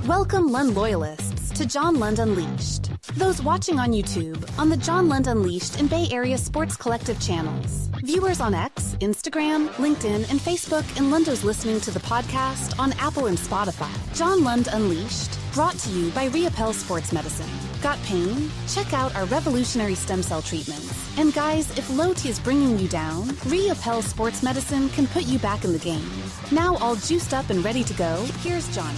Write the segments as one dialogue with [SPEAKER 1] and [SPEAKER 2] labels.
[SPEAKER 1] Welcome Lund loyalists to John Lund Unleashed. Those watching on YouTube, on the John Lund Unleashed and Bay Area Sports Collective channels. Viewers on X, Instagram, LinkedIn, and Facebook, and Lundos listening to the podcast on Apple and Spotify. John Lund Unleashed, brought to you by REPLCES Medicine. Got pain? Check out our revolutionary stem cell treatments. And guys, if low T is bringing you down, REPLCES Medicine can put you back in the game. Now all juiced up and ready to go, here's John.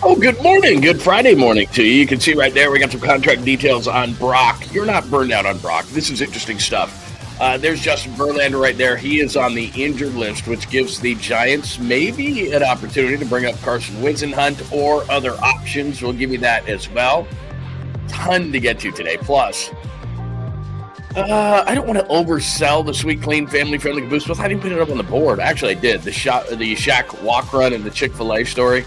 [SPEAKER 2] Oh, good morning. Good Friday morning to you. You can see right there we got some contract details on Brock. You're not burned out on Brock. This is interesting stuff. There's Justin Verlander right there. He is on the injured list, which gives the Giants maybe an opportunity to bring up Carson Whisenhunt or other options. We'll give you that as well. Ton to get to today. Plus, I don't want to oversell the Sweet Clean Family Friendly Caboose Pistols. I didn't put it up on the board. Actually, I did. The Shaq walk run and the Chick-fil-A story.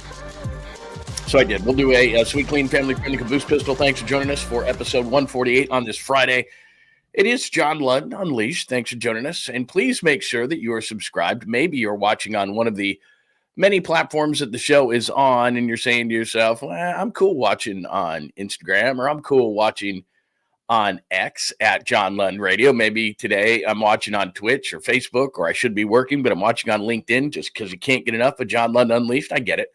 [SPEAKER 2] So I did. We'll do a Sweet Clean Family Friendly Caboose Pistol. Thanks for joining us for episode 148 on this Friday. It is John Lund Unleashed. Thanks for joining us. And please make sure that you are subscribed. Maybe you're watching on one of the many platforms that the show is on, and you're saying to yourself, well, I'm cool watching on Instagram, or I'm cool watching on X at John Lund Radio. Maybe today I'm watching on Twitch or Facebook, or I should be working, but I'm watching on LinkedIn just because you can't get enough of John Lund Unleashed. I get it.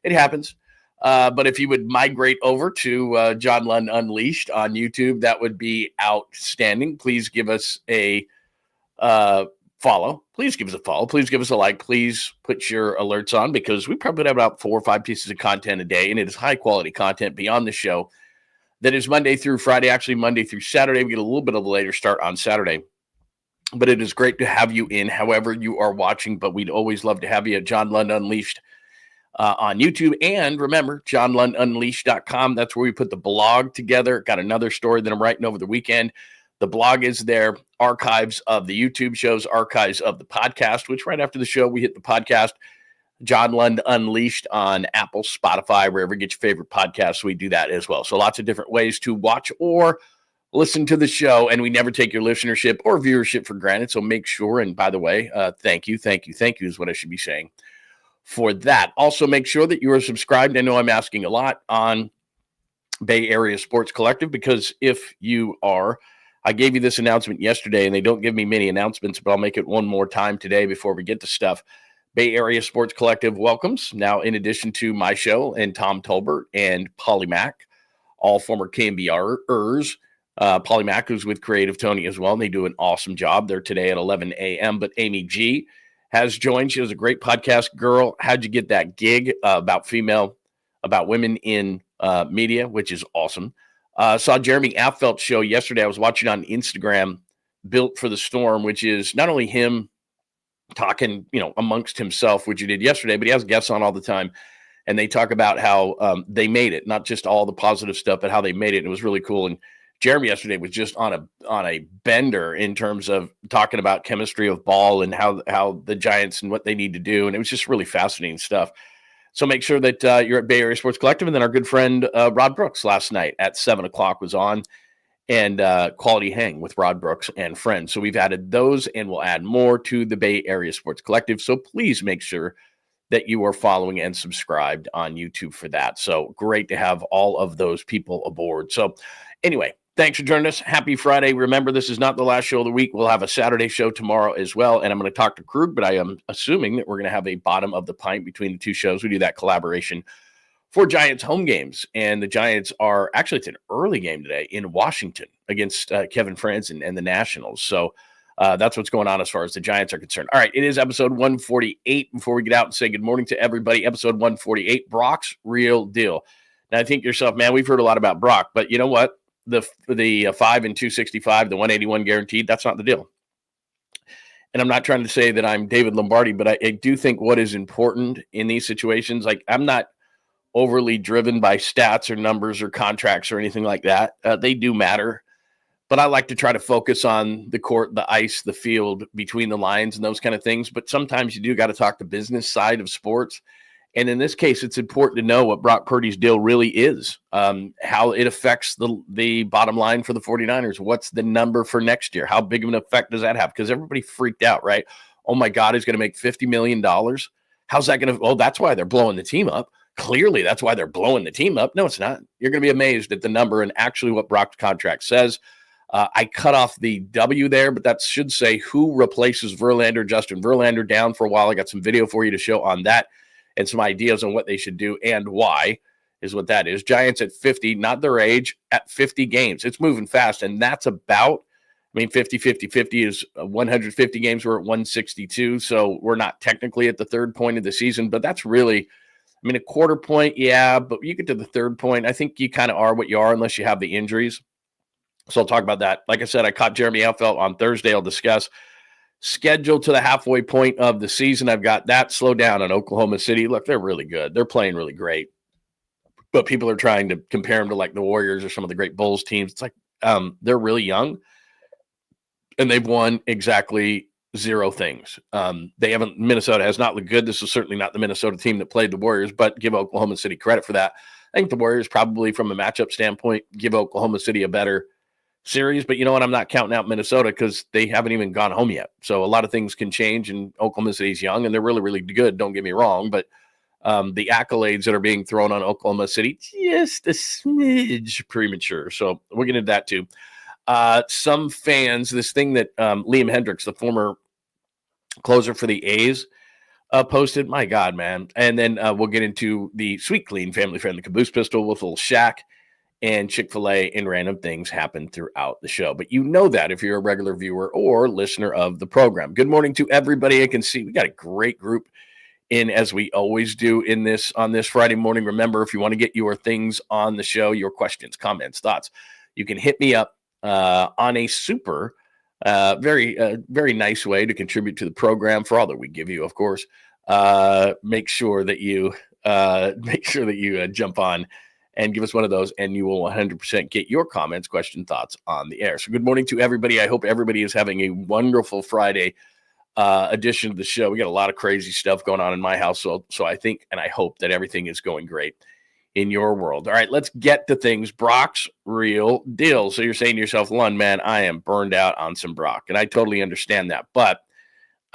[SPEAKER 2] It happens. But if you would migrate over to John Lund Unleashed on YouTube, that would be outstanding. Please give us a follow. Please give us a follow. Please give us a like. Please put your alerts on, because we probably have about 4 or 5 pieces of content a day, and it is high-quality content beyond the show that is Monday through Friday, actually Monday through Saturday. We get a little bit of a later start on Saturday. But it is great to have you in, however you are watching. But we'd always love to have you at John Lund Unleashed on YouTube. And remember, johnlundunleashed.com. That's where we put the blog together. Got another story that I'm writing over the weekend. The blog is there. Archives of the YouTube shows, archives of the podcast, which right after the show, we hit the podcast, John Lund Unleashed on Apple, Spotify, wherever you get your favorite podcasts. We do that as well. So lots of different ways to watch or listen to the show. And we never take your listenership or viewership for granted. So make sure, and by the way, thank you is what I should be saying for that. Also, make sure that you are subscribed. I know I'm asking a lot on Bay Area Sports Collective, because if you are, I gave you this announcement yesterday, and they don't give me many announcements, but I'll make it one more time today before we get to stuff. Bay Area Sports Collective welcomes, now in addition to my show and Tom Tolbert and Polly Mack, all former KMBRers, Polly Mack, who's with Creative Tony as well, and they do an awesome job. They're today at 11 a.m., but Amy G has joined. She was a great podcast girl. How'd you get that gig about women in media, which is awesome. Saw Jeremy Affeld's show yesterday. I was watching on Instagram, Built for the Storm, which is not only him talking, amongst himself, which he did yesterday, but he has guests on all the time. And they talk about how they made it, not just all the positive stuff, but how they made it. It was really cool. And Jeremy yesterday was just on a bender in terms of talking about chemistry of ball and how the Giants and what they need to do. And it was just really fascinating stuff. So make sure that you're at Bay Area Sports Collective. And then our good friend Rod Brooks last night at 7 o'clock was on, and Quality Hang with Rod Brooks and friends. So we've added those, and we'll add more to the Bay Area Sports Collective. So please make sure that you are following and subscribed on YouTube for that. So great to have all of those people aboard. So anyway, thanks for joining us. Happy Friday. Remember, this is not the last show of the week. We'll have a Saturday show tomorrow as well. And I'm going to talk to Krug, but I am assuming that we're going to have a bottom of the pint between the two shows. We do that collaboration for Giants home games. And the Giants are actually, it's an early game today in Washington against Kevin Franzen and the Nationals. So that's what's going on as far as the Giants are concerned. All right, it is episode 148. Before we get out and say good morning to everybody, episode 148, Brock's Real Deal. Now, I think to yourself, man, we've heard a lot about Brock, but you know what? The 5 and 265, the 181 guaranteed, that's not the deal. And I'm not trying to say that I'm David Lombardi, but I do think what is important in these situations, like I'm not overly driven by stats or numbers or contracts or anything like that. They do matter, but I like to try to focus on the court, the ice, the field, between the lines and those kind of things. But sometimes you do got to talk the business side of sports. And in this case, it's important to know what Brock Purdy's deal really is, how it affects the bottom line for the 49ers. What's the number for next year? How big of an effect does that have? Because everybody freaked out, right? oh my God, he's going to make $50 million. How's that going to, that's why they're blowing the team up. Clearly, that's why they're blowing the team up. No, it's not. You're going to be amazed at the number and actually what Brock's contract says. I cut off the W there, but that should say who replaces Verlander. Justin Verlander down for a while. I got some video for you to show on that and some ideas on what they should do and why is what that is. Giants at 50, not their age, at 50 games. It's moving fast, and that's about, 50 is 150 games. We're at 162, so we're not technically at the third point of the season, but that's really, a quarter point, yeah, but you get to the third point, I think you kind of are what you are unless you have the injuries. So I'll talk about that. Like I said, I caught Jeremy Outfeld on Thursday. I'll discuss schedule to the halfway point of the season. I've got that slowed down on Oklahoma City. Look, they're really good. They're playing really great. But people are trying to compare them to like the Warriors or some of the great Bulls teams. It's like they're really young, and they've won exactly zero things. Minnesota has not looked good. This is certainly not the Minnesota team that played the Warriors, but give Oklahoma City credit for that. I think the Warriors probably, from a matchup standpoint, give Oklahoma City a better series. But you know what? I'm not counting out Minnesota because they haven't even gone home yet. So a lot of things can change, and Oklahoma City's young, and they're really, really good. Don't get me wrong, but the accolades that are being thrown on Oklahoma City, just a smidge premature. So we'll get into that too. Some fans, this thing that Liam Hendricks, the former closer for the A's, posted, my God, man. And then we'll get into the Sweet Clean family friend, the Caboose Pistol with little Shaq and Chick-fil-A, and random things happen throughout the show. But you know that if you're a regular viewer or listener of the program. Good morning to everybody. I can see we got a great group in, as we always do on this Friday morning. Remember, if you want to get your things on the show, your questions, comments, thoughts, you can hit me up on a super very nice way to contribute to the program for all that we give you, of course. Make sure that you jump on and give us one of those, and you will 100% get your comments, questions, thoughts on the air. So good morning to everybody. I hope everybody is having a wonderful Friday edition of the show. We got a lot of crazy stuff going on in my house, so I think and I hope that everything is going great in your world. All right, let's get to things. Brock's real deal. So you're saying to yourself, Lund, man, I am burned out on some Brock, and I totally understand that. But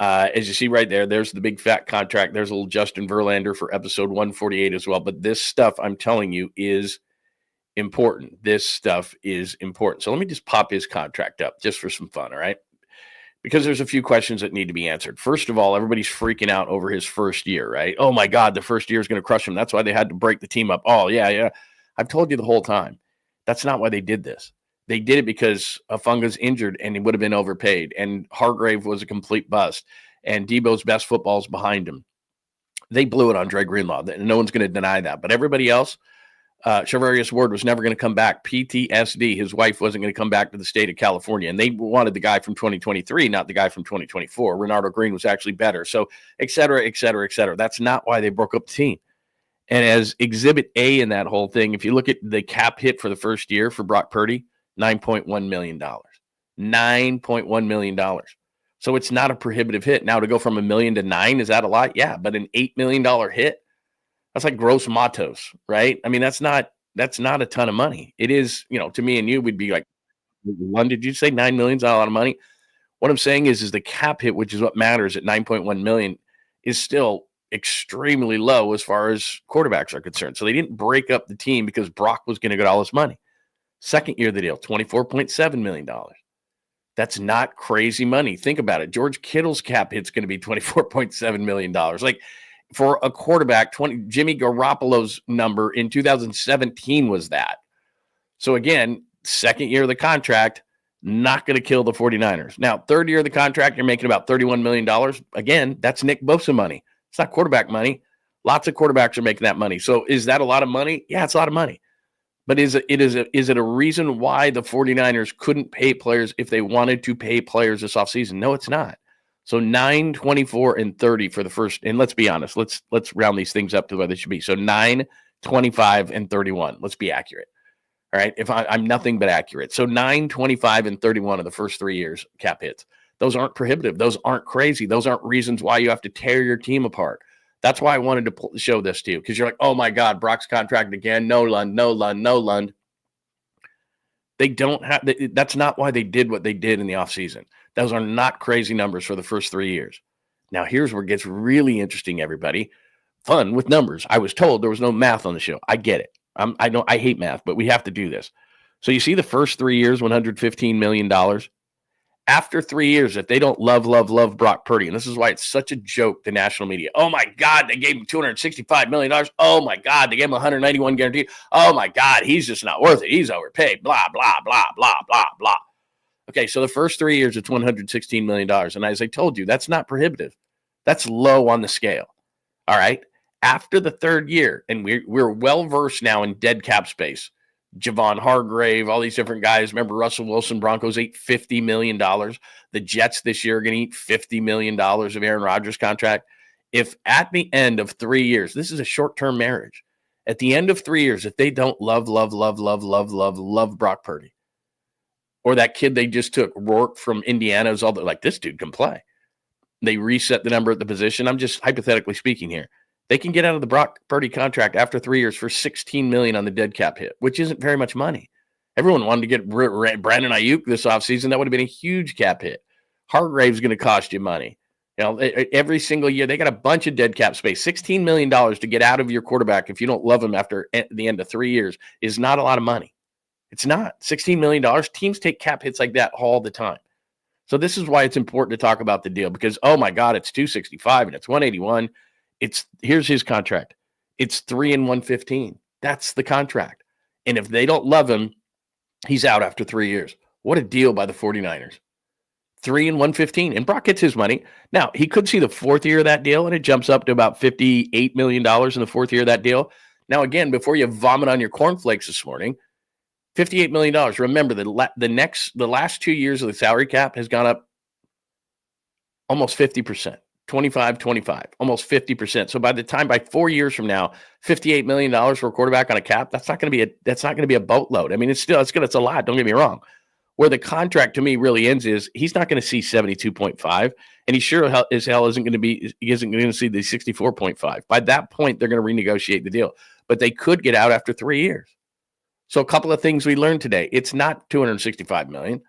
[SPEAKER 2] as you see right there, there's the big fat contract. There's a little Justin Verlander for episode 148 as well. But this stuff, I'm telling you, is important. This stuff is important. So let me just pop his contract up just for some fun, all right? Because there's a few questions that need to be answered. First of all, everybody's freaking out over his first year, right? Oh, my God, the first year is going to crush him. That's why they had to break the team up. Oh, yeah. I've told you the whole time. That's not why they did this. They did it because Afunga's injured and he would have been overpaid, and Hargrave was a complete bust, and Debo's best football is behind him. They blew it on Dre Greenlaw, and no one's going to deny that. But everybody else, Charvarius Ward was never going to come back. PTSD. His wife wasn't going to come back to the state of California, and they wanted the guy from 2023, not the guy from 2024. Renardo Green was actually better. So, et cetera, et cetera, et cetera. That's not why they broke up the team. And as Exhibit A in that whole thing, if you look at the cap hit for the first year for Brock Purdy, $9.1 million. $9.1 million. So it's not a prohibitive hit. Now, to go from $1 million to $9 million, is that a lot? Yeah, but an $8 million hit, that's like gross matos, right? I mean, that's not a ton of money. It is, to me and you, we'd be like, Lund, did you say $9 million is a lot of money? What I'm saying is the cap hit, which is what matters at $9.1 million, is still extremely low as far as quarterbacks are concerned. So they didn't break up the team because Brock was going to get all this money. Second year of the deal, $24.7 million. That's not crazy money. Think about it. George Kittle's cap hit's going to be $24.7 million. Like, for a quarterback, Jimmy Garoppolo's number in 2017 was that. So again, second year of the contract, not going to kill the 49ers. Now, third year of the contract, you're making about $31 million. Again, that's Nick Bosa money. It's not quarterback money. Lots of quarterbacks are making that money. So is that a lot of money? Yeah, it's a lot of money. But is it a reason why the 49ers couldn't pay players if they wanted to pay players this offseason? No, it's not. So 9, 24, and 30 for the first, and let's be honest, let's round these things up to where they should be. So 9, 25, and 31. Let's be accurate. All right. If I'm nothing but accurate. So 9, 25, and 31 of the first 3 years cap hits. Those aren't prohibitive. Those aren't crazy. Those aren't reasons why you have to tear your team apart. That's why I wanted to show this to you, because you're like, oh my God, Brock's contract again. No, Lund, no, Lund, no, Lund. They don't have, that's not why they did what they did in the offseason. Those are not crazy numbers for the first 3 years. Now, here's where it gets really interesting, everybody. Fun with numbers. I was told there was no math on the show. I get it. I hate math, but we have to do this. So you see the first 3 years, $115 million. After 3 years, if they don't love Brock Purdy, and this is why it's such a joke, the national media. Oh, my God, they gave him $265 million. Oh, my God, they gave him 191 guaranteed. Oh, my God, he's just not worth it. He's overpaid, blah, blah, blah, blah, blah, blah. Okay, so the first 3 years, it's $116 million. And as I told you, that's not prohibitive. That's low on the scale. All right? After the third year, and we're well-versed now in dead cap space, Javon Hargrave, all these different guys. Remember Russell Wilson, Broncos ate $50 million. The Jets this year are going to eat $50 million of Aaron Rodgers' contract. If at the end of 3 years, this is a short-term marriage. At the end of 3 years, if they don't love Brock Purdy, or that kid they just took, Rourke from Indiana, is all like, this dude can play. They reset the number at the position. I'm just hypothetically speaking here. They can get out of the Brock Purdy contract after 3 years for $16 million on the dead cap hit, which isn't very much money. Everyone wanted to get Brandon Ayuk this offseason. That would have been a huge cap hit. Hargrave's going to cost you money. You know, every single year they got a bunch of dead cap space. $16 million to get out of your quarterback if you don't love him after the end of 3 years is not a lot of money. It's not. $16 million. Teams take cap hits like that all the time. So this is why it's important to talk about the deal, because, oh my God, it's 265 and it's 181. Here's his contract. It's 3 and 115. That's the contract. And if they don't love him, he's out after 3 years. What a deal by the 49ers. 3 and 115. And Brock gets his money. Now, he could see the fourth year of that deal, and it jumps up to about $58 million in the fourth year of that deal. Now, again, before you vomit on your cornflakes this morning, $58 million. Remember, the last 2 years of the salary cap has gone up almost 50%. 25, almost 50%. So by 4 years from now, $58 million for a quarterback on a cap, that's not going to be a boatload. I mean, it's a lot. Don't get me wrong. Where the contract to me really ends is he's not going to see 72.5, and he sure as hell isn't going to see the 64.5. By that point, they're going to renegotiate the deal, but they could get out after 3 years. So a couple of things we learned today. It's not $265 million.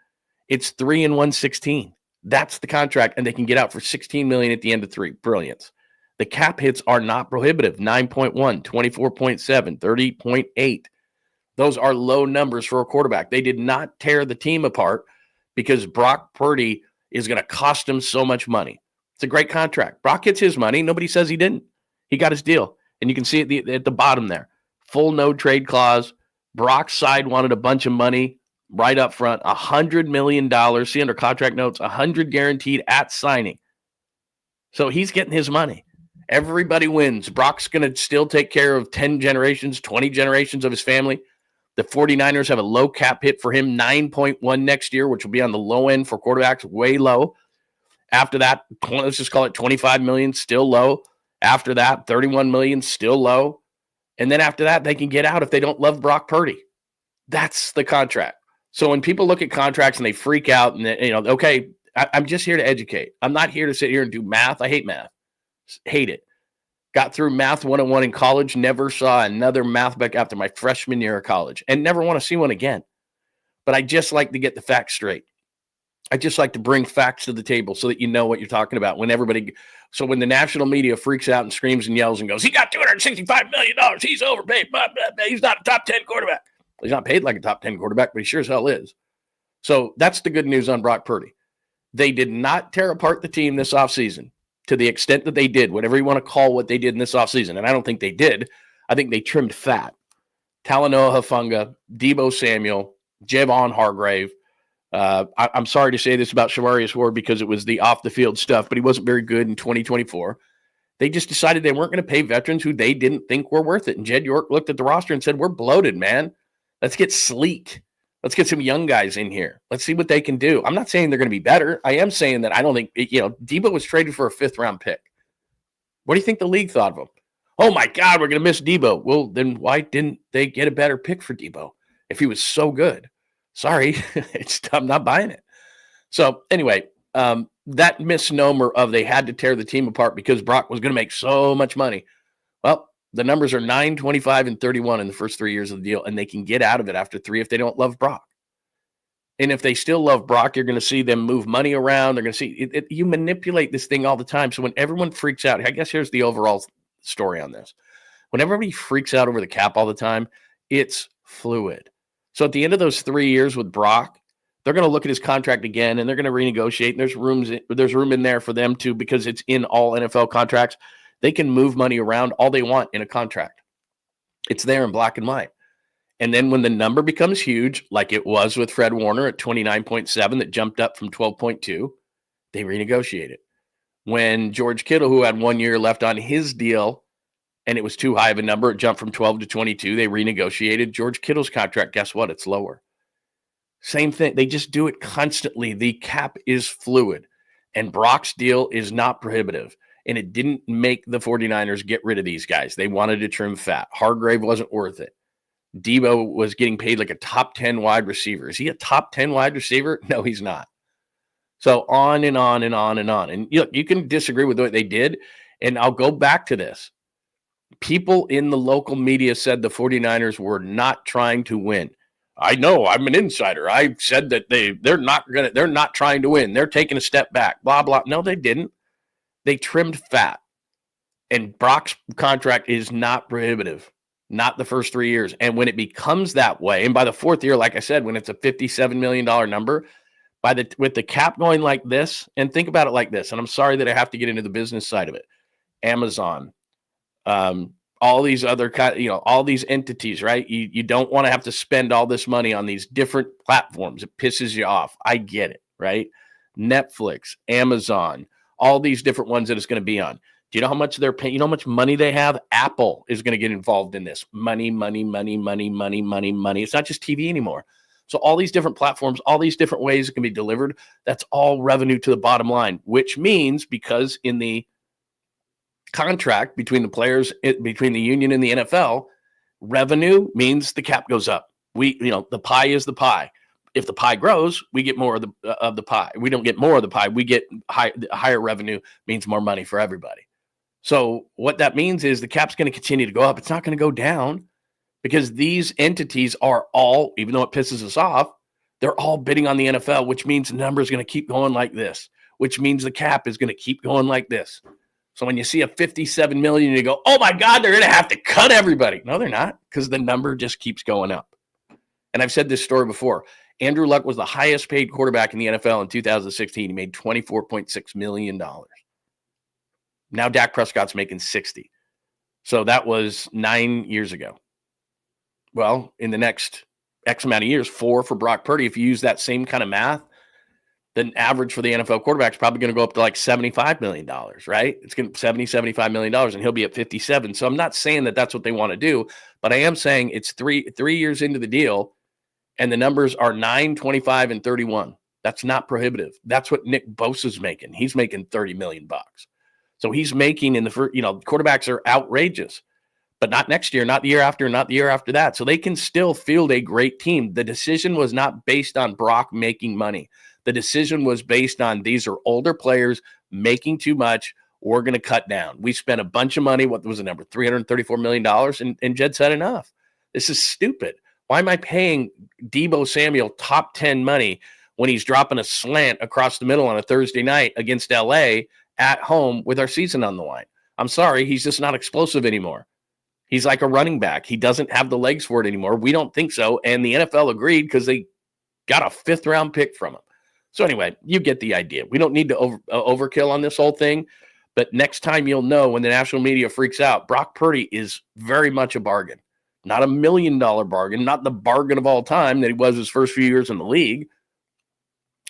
[SPEAKER 2] It's 3 and 116. That's the contract, and they can get out for $16 million at the end of 3. Brilliance. The cap hits are not prohibitive. 9.1, 24.7, 30.8. Those are low numbers for a quarterback. They did not tear the team apart because Brock Purdy is going to cost him so much money. It's a great contract. Brock gets his money. Nobody says he didn't. He got his deal, and you can see it at the bottom there. Full no trade clause. Brock's side wanted a bunch of money right up front, $100 million. See under contract notes, $100 guaranteed at signing. So he's getting his money. Everybody wins. Brock's going to still take care of 10 generations, 20 generations of his family. The 49ers have a low cap hit for him, 9.1 next year, which will be on the low end for quarterbacks, way low. After that, let's just call it $25 million, still low. After that, $31 million, still low. And then after that, they can get out if they don't love Brock Purdy. That's the contract. So when people look at contracts and they freak out and, okay, I'm just here to educate. I'm not here to sit here and do math. I hate math. Hate it. Got through Math 101 in college, never saw another math book after my freshman year of college, and never want to see one again. But I just like to get the facts straight. I just like to bring facts to the table so that you know what you're talking about. When the national media freaks out and screams and yells and goes, he got $265 million. He's overpaid. He's not a top 10 quarterback. He's not paid like a top 10 quarterback, but he sure as hell is. So that's the good news on Brock Purdy. They did not tear apart the team this offseason to the extent that they did, whatever you want to call what they did in this offseason. And I don't think they did. I think they trimmed fat. Talanoa Hufanga, Deebo Samuel, Javon Hargrave. I'm sorry to say this about Shamarius Ward because it was the off-the-field stuff, but he wasn't very good in 2024. They just decided they weren't going to pay veterans who they didn't think were worth it. And Jed York looked at the roster and said, we're bloated, man. Let's get sleek. Let's get some young guys in here. Let's see what they can do. I'm not saying they're going to be better. I am saying that I don't think, Deebo was traded for a 5th-round pick. What do you think the league thought of him? Oh, my God, we're going to miss Deebo. Well, then why didn't they get a better pick for Deebo if he was so good? Sorry, I'm not buying it. So anyway, that misnomer of they had to tear the team apart because Brock was going to make so much money. Well, the numbers are 9, 25, and 31 in the first 3 years of the deal, and they can get out of it after 3 if they don't love Brock. And if they still love Brock, you're going to see them move money around. They're going to see you manipulate this thing all the time. So when everyone freaks out, I guess here's the overall story on this. When everybody freaks out over the cap all the time, it's fluid. So at the end of those 3 years with Brock, they're going to look at his contract again and they're going to renegotiate. And there's room in there for them to, because it's in all NFL contracts. They can move money around all they want in a contract. It's there in black and white. And then when the number becomes huge, like it was with Fred Warner at 29.7 that jumped up from 12.2, they renegotiate it. When George Kittle, who had 1 year left on his deal, and it was too high of a number, it jumped from 12 to 22, they renegotiated George Kittle's contract. Guess what? It's lower. Same thing. They just do it constantly. The cap is fluid, and Brock's deal is not prohibitive. And it didn't make the 49ers get rid of these guys. They wanted to trim fat. Hargrave wasn't worth it. Debo was getting paid like a top 10 wide receiver. Is he a top 10 wide receiver? No, he's not. So on and on and on and on. And you can disagree with what they did. And I'll go back to this. People in the local media said the 49ers were not trying to win. I know, I'm an insider. I said that they're not trying to win. They're taking a step back, blah, blah. No, they didn't. They trimmed fat. And Brock's contract is not prohibitive. Not the first 3 years. And when it becomes that way, and by the fourth year, like I said, when it's a $57 million number, with the cap going like this, and think about it like this, and I'm sorry that I have to get into the business side of it. Amazon, all these other, all these entities, right? You don't want to have to spend all this money on these different platforms. It pisses you off. I get it, right? Netflix, Amazon, all these different ones that it's going to be on. Do you know how much they're paying? You know how much money they have? Apple is going to get involved in this. Money. It's not just TV anymore. So all these different platforms, all these different ways it can be delivered, that's all revenue to the bottom line, which means because in the contract between the players, between the union and the NFL, revenue means the cap goes up. The pie is the pie. If the pie grows, we get more of the pie. We don't get more of the pie. We get higher revenue, means more money for everybody. So what that means is the cap's going to continue to go up. It's not going to go down because these entities are all, even though it pisses us off, they're all bidding on the NFL, which means the number is going to keep going like this, which means the cap is going to keep going like this. So when you see a 57 million, you go, oh my God, they're going to have to cut everybody. No, they're not, because the number just keeps going up. And I've said this story before. Andrew Luck was the highest paid quarterback in the NFL in 2016. He made $24.6 million. Now Dak Prescott's making 60. So that was 9 years ago. Well, in the next X amount of years, 4 for Brock Purdy, if you use that same kind of math, then average for the NFL quarterback is probably going to go up to like $75 million, right? It's going to $75 million, and he'll be at 57. So I'm not saying that that's what they want to do, but I am saying it's three years into the deal, and the numbers are 9, 25, and 31. That's not prohibitive. That's what Nick Bosa's making. He's making $30 million. So he's making in the first, quarterbacks are outrageous, but not next year, not the year after, not the year after that. So they can still field a great team. The decision was not based on Brock making money. The decision was based on these are older players making too much. We're going to cut down. We spent a bunch of money. What was the number? $334 million. And Jed said enough. This is stupid. Why am I paying Debo Samuel top 10 money when he's dropping a slant across the middle on a Thursday night against LA at home with our season on the line? I'm sorry. He's just not explosive anymore. He's like a running back. He doesn't have the legs for it anymore. We don't think so. And the NFL agreed because they got a 5th round pick from him. So anyway, you get the idea. We don't need to overkill on this whole thing. But next time you'll know when the national media freaks out, Brock Purdy is very much a bargain. Not $1 million bargain, not the bargain of all time that he was his first few years in the league,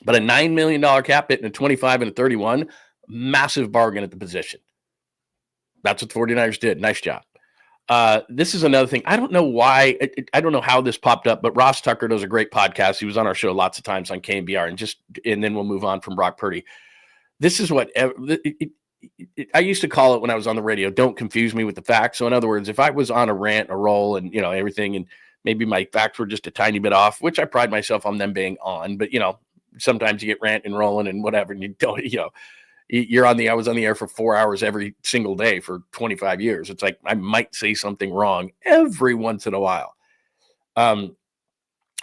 [SPEAKER 2] but a $9 million cap hit and a 25 and a 31, massive bargain at the position. That's what the 49ers did. Nice job. This is another thing. I don't know why. I don't know how this popped up, but Ross Tucker does a great podcast. He was on our show lots of times on KNBR, and then we'll move on from Brock Purdy. This is what I used to call it when I was on the radio. Don't confuse me with the facts. So in other words, if I was on a rant, a roll, and everything, and maybe my facts were just a tiny bit off, which I pride myself on them being on, but sometimes you get rant and rolling and whatever, and you don't, I was on the air for 4 hours every single day for 25 years. It's like I might say something wrong every once in a while.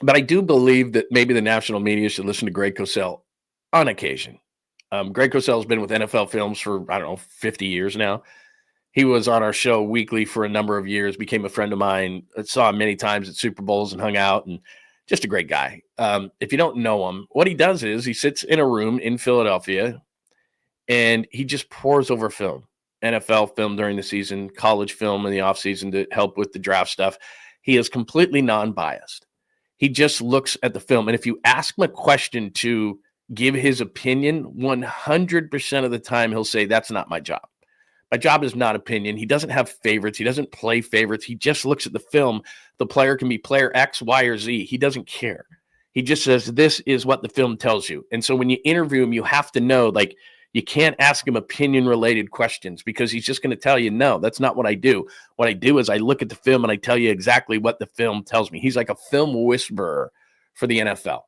[SPEAKER 2] But I do believe that maybe the national media should listen to Greg Cosell on occasion. Greg Cosell has been with NFL Films for, I don't know, 50 years now. He was on our show weekly for a number of years, became a friend of mine. I saw him many times at Super Bowls and hung out, and just a great guy. If you don't know him, what he does is he sits in a room in Philadelphia and he just pours over film, NFL film during the season, college film in the offseason to help with the draft stuff. He is completely non-biased. He just looks at the film. And if you ask him a question to give his opinion, 100% of the time he'll say, that's not my job. My job is not opinion. He doesn't have favorites. He doesn't play favorites. He just looks at the film. The player can be player X, Y, or Z. He doesn't care. He just says, this is what the film tells you. And so when you interview him, you have to know, like, you can't ask him opinion-related questions because he's just going to tell you, no, that's not what I do. What I do is I look at the film and I tell you exactly what the film tells me. He's like a film whisperer for the NFL.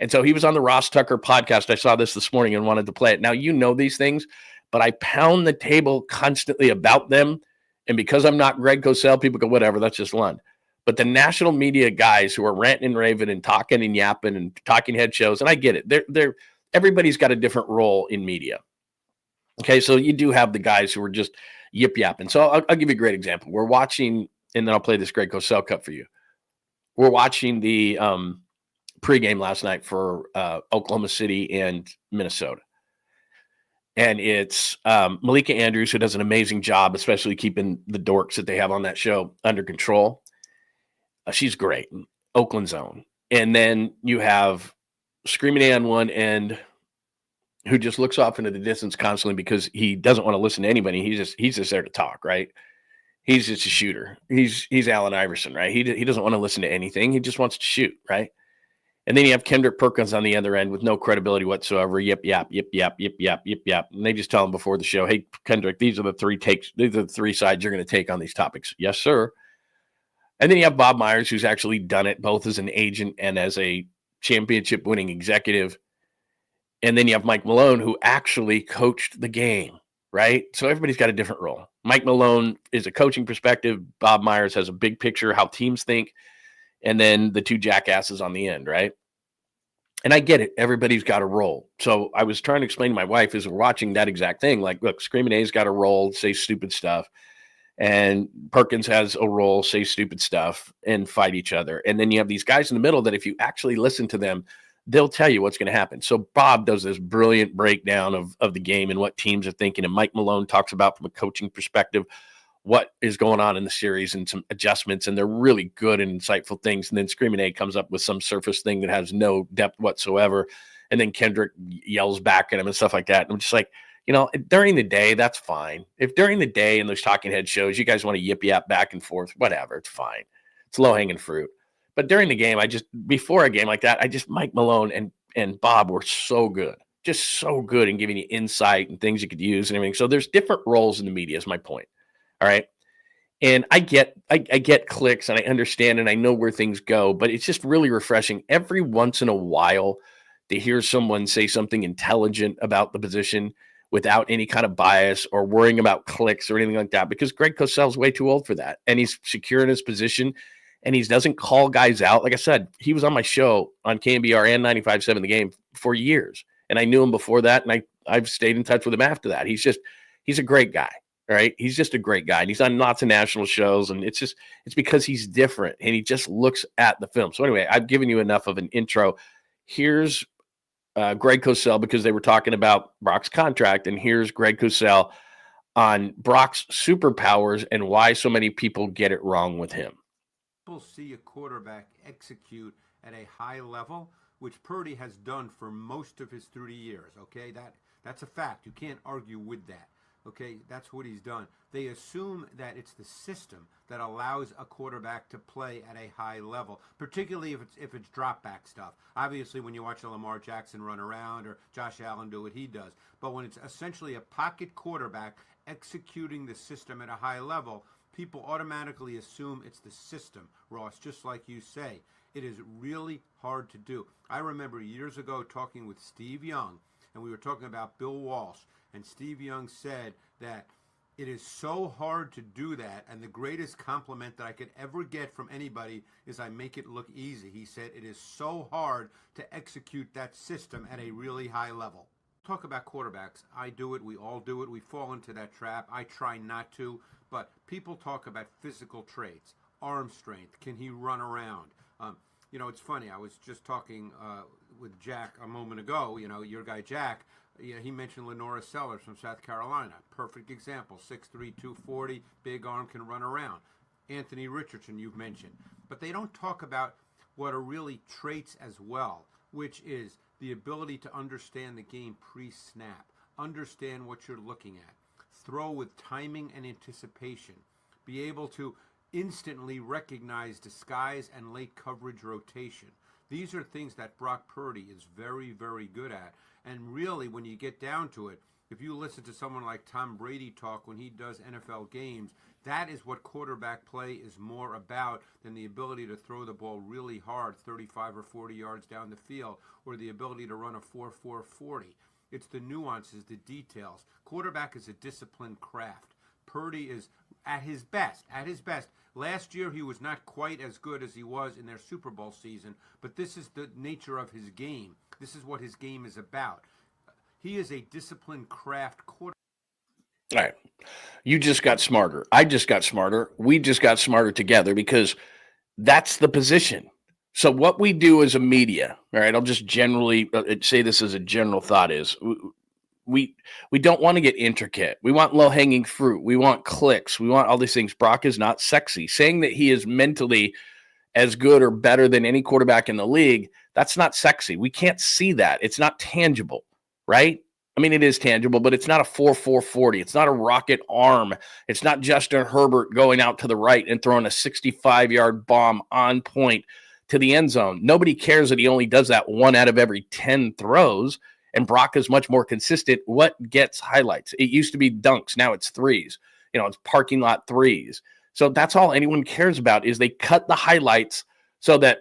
[SPEAKER 2] And so he was on the Ross Tucker podcast. I saw this morning and wanted to play it. Now, you know these things, but I pound the table constantly about them. And because I'm not Greg Cosell, people go, whatever, that's just Lund. But the national media guys who are ranting and raving and talking and yapping and talking head shows, and I get it, everybody's got a different role in media. Okay, so you do have the guys who are just yip yapping. So I'll give you a great example. We're watching, and then I'll play this Greg Cosell cut for you. We're watching the pregame last night for Oklahoma City and Minnesota. And it's Malika Andrews, who does an amazing job, especially keeping the dorks that they have on that show under control. She's great. Oakland's own. And then you have Screaming A on one end, who just looks off into the distance constantly because he doesn't want to listen to anybody. He's just there to talk, right? He's just a shooter. He's Allen Iverson, right? He doesn't want to listen to anything. He just wants to shoot, right? And then you have Kendrick Perkins on the other end with no credibility whatsoever. Yip, yap, yip, yap, yip, yap, yip, yap. And they just tell him before the show, hey, Kendrick, these are the three takes. These are the three sides you're going to take on these topics. Yes, sir. And then you have Bob Myers, who's actually done it both as an agent and as a championship winning executive. And then you have Mike Malone, who actually coached the game, right? So everybody's got a different role. Mike Malone is a coaching perspective. Bob Myers has a big picture, how teams think. And then the two jackasses on the end, right? And I get it. Everybody's got a role. So I was trying to explain to my wife as we're watching that exact thing. Like, look, Screaming A's got a role, say stupid stuff. And Perkins has a role, say stupid stuff, and fight each other. And then you have these guys in the middle that if you actually listen to them, they'll tell you what's going to happen. So Bob does this brilliant breakdown of the game and what teams are thinking. And Mike Malone talks about from a coaching perspective what is going on in the series and some adjustments. And they're really good and insightful things. And then Screaming A comes up with some surface thing that has no depth whatsoever. And then Kendrick yells back at him and stuff like that. And I'm just like, you know, during the day, that's fine. If during the day in those talking head shows, you guys want to yip yap back and forth, whatever, it's fine. It's low hanging fruit. But during the game, before a game like that, Mike Malone and Bob were so good, just so good in giving you insight and things you could use and everything. So there's different roles in the media is my point. All right. And I get clicks and I understand and I know where things go, but it's just really refreshing every once in a while to hear someone say something intelligent about the position without any kind of bias or worrying about clicks or anything like that, because Greg Cosell's way too old for that. And he's secure in his position and he doesn't call guys out. Like I said, he was on my show on KMBR and 95.7 The Game for years. And I knew him before that. And I've stayed in touch with him after that. He's a great guy. All right. He's just a great guy. And he's on lots of national shows. And it's because he's different and he just looks at the film. So anyway, I've given you enough of an intro. Here's Greg Cosell, because they were talking about Brock's contract. And here's Greg Cosell on Brock's superpowers and why so many people get it wrong with him.
[SPEAKER 3] People see a quarterback execute at a high level, which Purdy has done for most of his 30 years. Okay, that's a fact. You can't argue with that. Okay, that's what he's done. They assume that it's the system that allows a quarterback to play at a high level, particularly if it's drop back stuff. Obviously, when you watch a Lamar Jackson run around or Josh Allen do what he does, but when it's essentially a pocket quarterback executing the system at a high level, people automatically assume it's the system, Ross, just like you say. It is really hard to do. I remember years ago talking with Steve Young, and we were talking about Bill Walsh, and Steve Young said that It is so hard to do that, and the greatest compliment that I could ever get from anybody is I make it look easy. He said it is so hard to execute that system at a really high level. Talk about quarterbacks. I do it. We all do it. We fall into that trap. I try not to, but people talk about physical traits, arm strength. Can he run around? It's funny. I was just talking with Jack a moment ago. Your guy Jack. He mentioned Lenora Sellers from South Carolina. Perfect example. 6'3", 240, big arm, can run around. Anthony Richardson, you've mentioned. But they don't talk about what are really traits as well, which is the ability to understand the game pre-snap, understand what you're looking at, throw with timing and anticipation, be able to instantly recognize disguise and late coverage rotation. These are things that Brock Purdy is very, very good at. And really, when you get down to it, if you listen to someone like Tom Brady talk when he does NFL games, that is what quarterback play is more about than the ability to throw the ball really hard 35 or 40 yards down the field, or the ability to run a 4.4 40. It's the nuances, the details. Quarterback is a disciplined craft. Purdy is at his best. At his best. Last year, he was not quite as good as he was in their Super Bowl season, but this is the nature of his game. This is what his game is about. He is a disciplined craft quarterback.
[SPEAKER 2] All right. You just got smarter. I just got smarter. We just got smarter together, because that's the position. So what we do as a media, all right, I'll just generally say this as a general thought, is we don't want to get intricate. We want low-hanging fruit. We want clicks. We want all these things. Brock is not sexy. Saying that he is mentally as good or better than any quarterback in the league, that's not sexy. We can't see that. It's not tangible, right? I mean, it is tangible, but it's not a 4.4 40. It's not a rocket arm. It's not Justin Herbert going out to the right and throwing a 65-yard bomb on point to the end zone. Nobody cares that he only does that 1 out of every 10 throws, and Brock is much more consistent. What gets highlights? It used to be dunks. Now it's threes. It's parking lot threes. So that's all anyone cares about, is they cut the highlights so that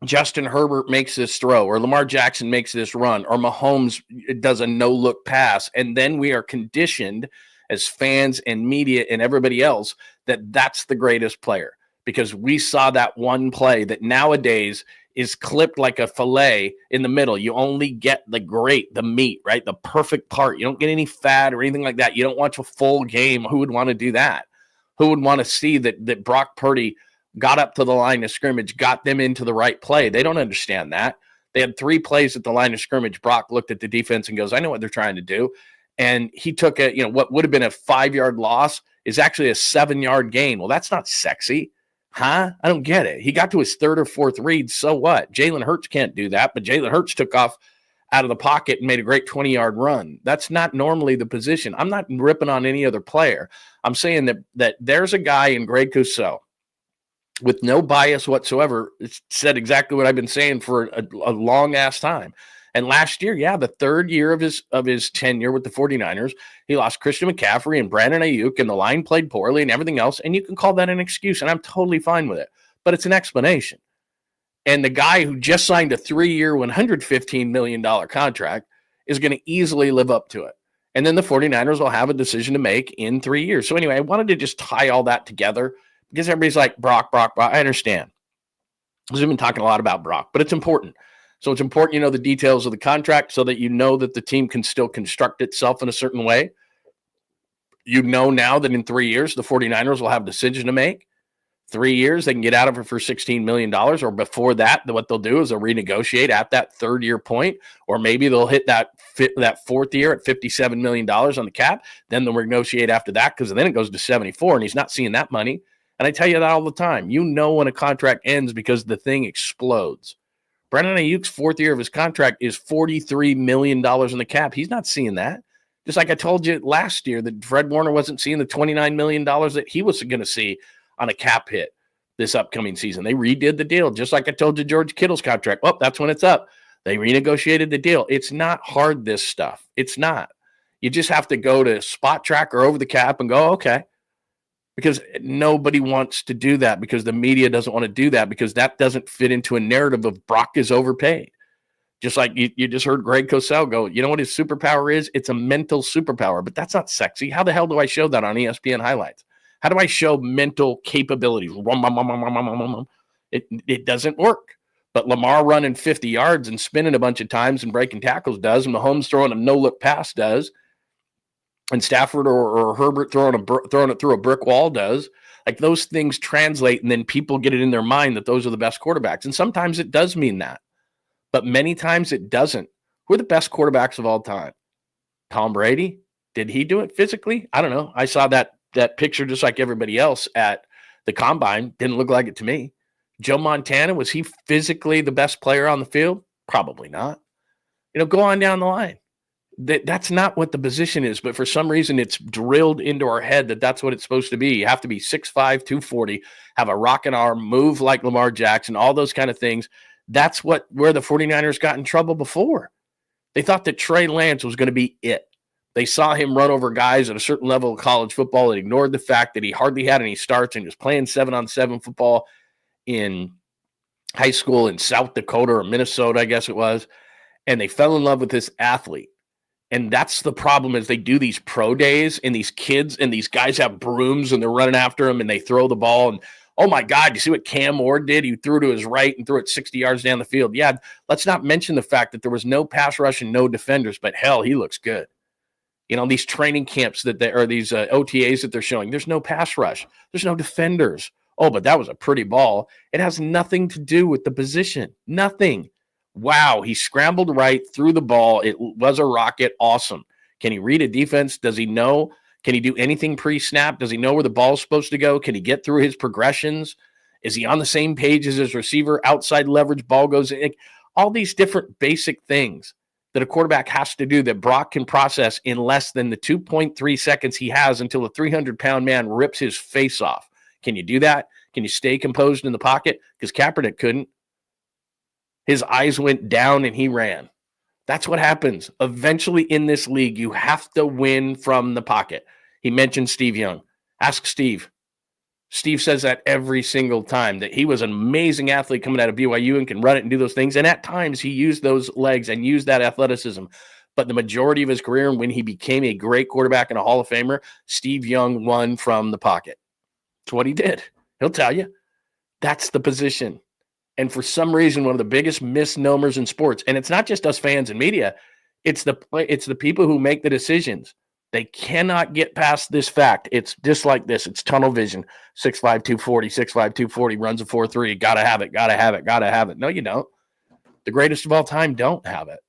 [SPEAKER 2] Justin Herbert makes this throw, or Lamar Jackson makes this run, or Mahomes does a no-look pass. And then we are conditioned as fans and media and everybody else that that's the greatest player, because we saw that one play that nowadays is clipped like a fillet in the middle. You only get the meat, right? The perfect part. You don't get any fat or anything like that. You don't watch a full game. Who would want to do that? Who would want to see that Brock Purdy got up to the line of scrimmage, got them into the right play? They don't understand that. They had 3 plays at the line of scrimmage. Brock looked at the defense and goes, I know what they're trying to do. And he took what would have been a 5-yard loss is actually a 7-yard gain. Well, that's not sexy. Huh? I don't get it. He got to his 3rd or 4th read. So what? Jalen Hurts can't do that, but Jalen Hurts took off out of the pocket and made a great 20-yard run. That's not normally the position. I'm not ripping on any other player. I'm saying that there's a guy in Greg Cusseau with no bias whatsoever. It's said exactly what I've been saying for a long-ass time. And last year, the 3rd year of his tenure with the 49ers, he lost Christian McCaffrey and Brandon Ayuk, and the line played poorly and everything else, and you can call that an excuse, and I'm totally fine with it. But it's an explanation. And the guy who just signed a 3-year, $115 million contract is going to easily live up to it. And then the 49ers will have a decision to make in 3 years. So anyway, I wanted to just tie all that together, because everybody's like, Brock. I understand. Because we've been talking a lot about Brock, but it's important. So it's important you know the details of the contract so that you know that the team can still construct itself in a certain way. You know now that in 3 years, the 49ers will have a decision to make. 3 years, they can get out of it for $16 million, or before that, what they'll do is they'll renegotiate at that 3rd year point, or maybe they'll hit that 4th year at $57 million on the cap. Then they'll renegotiate after that, because then it goes to 74, and he's not seeing that money. And I tell you that all the time. You know when a contract ends because the thing explodes. Brandon Ayuk's 4th year of his contract is $43 million in the cap. He's not seeing that. Just like I told you last year that Fred Warner wasn't seeing the $29 million that he was going to see on a cap hit this upcoming season. They redid the deal, just like I told you George Kittle's contract. Well, that's when it's up. They renegotiated the deal. It's not hard, this stuff. It's not. You just have to go to Spot Track or Over the Cap and go, okay. Because nobody wants to do that, because the media doesn't want to do that, because that doesn't fit into a narrative of Brock is overpaid. Just like you just heard Greg Cosell go, you know what his superpower is? It's a mental superpower, but that's not sexy. How the hell do I show that on ESPN highlights? How do I show mental capabilities? It doesn't work. But Lamar running 50 yards and spinning a bunch of times and breaking tackles does, and Mahomes throwing a no-look pass does, and Stafford or Herbert throwing it through a brick wall does. Like, those things translate, and then people get it in their mind that those are the best quarterbacks. And sometimes it does mean that, but many times it doesn't. Who are the best quarterbacks of all time? Tom Brady? Did he do it physically? I don't know. I saw that picture just like everybody else at the combine. Didn't look like it to me. Joe Montana, was he physically the best player on the field? Probably not. Go on down the line. That's not what the position is, but for some reason it's drilled into our head that that's what it's supposed to be. You have to be 6'5", 240, have a rocking arm, move like Lamar Jackson, all those kind of things. That's where the 49ers got in trouble before. They thought that Trey Lance was going to be it. They saw him run over guys at a certain level of college football and ignored the fact that he hardly had any starts and he was playing 7-on-7 football in high school in South Dakota or Minnesota, I guess it was. And they fell in love with this athlete. And that's the problem, is they do these pro days and these kids and these guys have brooms and they're running after them and they throw the ball. And, oh, my God, you see what Cam Ward did? He threw to his right and threw it 60 yards down the field. Yeah, let's not mention the fact that there was no pass rush and no defenders, but hell, he looks good. These training camps these OTAs that they're showing, there's no pass rush. There's no defenders. Oh, but that was a pretty ball. It has nothing to do with the position. Nothing. Wow, he scrambled right through the ball. It was a rocket. Awesome. Can he read a defense? Does he know? Can he do anything pre-snap? Does he know where the ball's supposed to go? Can he get through his progressions? Is he on the same page as his receiver? Outside leverage, ball goes in. All these different basic things that a quarterback has to do that Brock can process in less than the 2.3 seconds he has until a 300-pound man rips his face off. Can you do that? Can you stay composed in the pocket? Because Kaepernick couldn't. His eyes went down and he ran. That's what happens. Eventually in this league, you have to win from the pocket. He mentioned Steve Young. Ask Steve. Steve says that every single time, that he was an amazing athlete coming out of BYU and can run it and do those things. And at times he used those legs and used that athleticism. But the majority of his career, when he became a great quarterback and a Hall of Famer, Steve Young won from the pocket. That's what he did. He'll tell you. That's the position. And for some reason, one of the biggest misnomers in sports, and it's not just us fans and media, it's the people who make the decisions. They cannot get past this fact. It's just like this. It's tunnel vision. 6'5", 240, 6'5", 240, runs a 4.3. Gotta have it, gotta have it, gotta have it. No, you don't. The greatest of all time don't have it.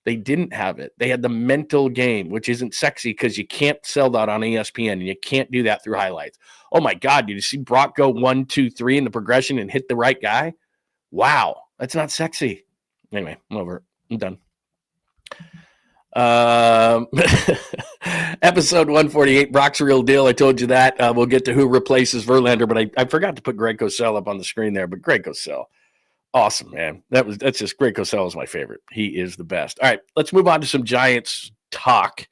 [SPEAKER 2] They didn't have it. They had the mental game, which isn't sexy because you can't sell that on ESPN and you can't do that through highlights. Oh my God, did you see Brock go 1, 2, 3 in the progression and hit the right guy? Wow, that's not sexy. Anyway, I'm over it. I'm done. Episode 148, Brock's Real Deal. I told you that. We'll get to who replaces Verlander, but I forgot to put Greg Cosell up on the screen there. But Greg Cosell, awesome, man. That's just Greg Cosell is my favorite. He is the best. All right, let's move on to some Giants talk.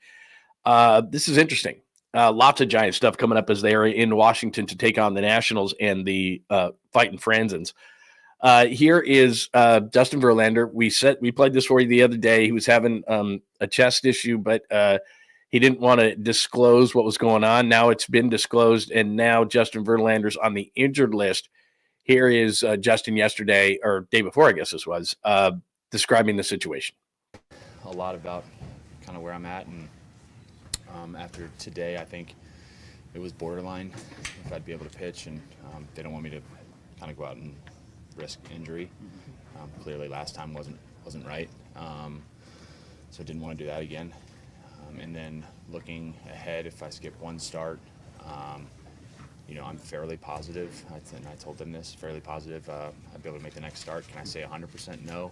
[SPEAKER 2] This is interesting. Lots of Giant stuff coming up as they are in Washington to take on the Nationals and the Fighting Franzens. Here is Justin Verlander. We played this for you the other day. He was having a chest issue, but he didn't want to disclose what was going on. Now it's been disclosed, and now Justin Verlander's on the injured list. Here is Justin yesterday, or day before, I guess this was, describing the situation.
[SPEAKER 4] A lot about kind of where I'm at, and after today, I think it was borderline if I'd be able to pitch, and they don't want me to kind of go out and risk injury. Clearly last time wasn't right, so didn't want to do that again. And then looking ahead, if I skip one start, I'm fairly positive. I told them this, fairly positive I'd be able to make the next start. Can I say 100% no?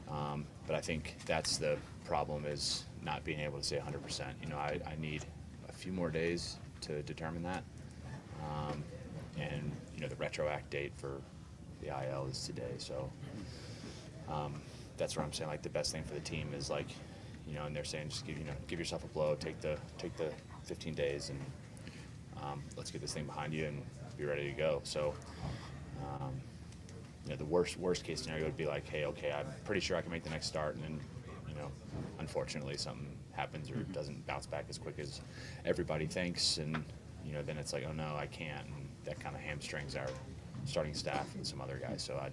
[SPEAKER 4] But I think that's the problem, is not being able to say 100%. I need a few more days to determine that. And the retroact date for the IL is today, so that's where I'm saying, like, the best thing for the team is, like, and they're saying just give yourself a blow, take the 15 days, and let's get this thing behind you and be ready to go. So the worst case scenario would be like, hey, okay, I'm pretty sure I can make the next start, and then unfortunately something happens or doesn't bounce back as quick as everybody thinks, and then it's like, oh no, I can't, and that kind of hamstrings our starting staff and some other guys. So I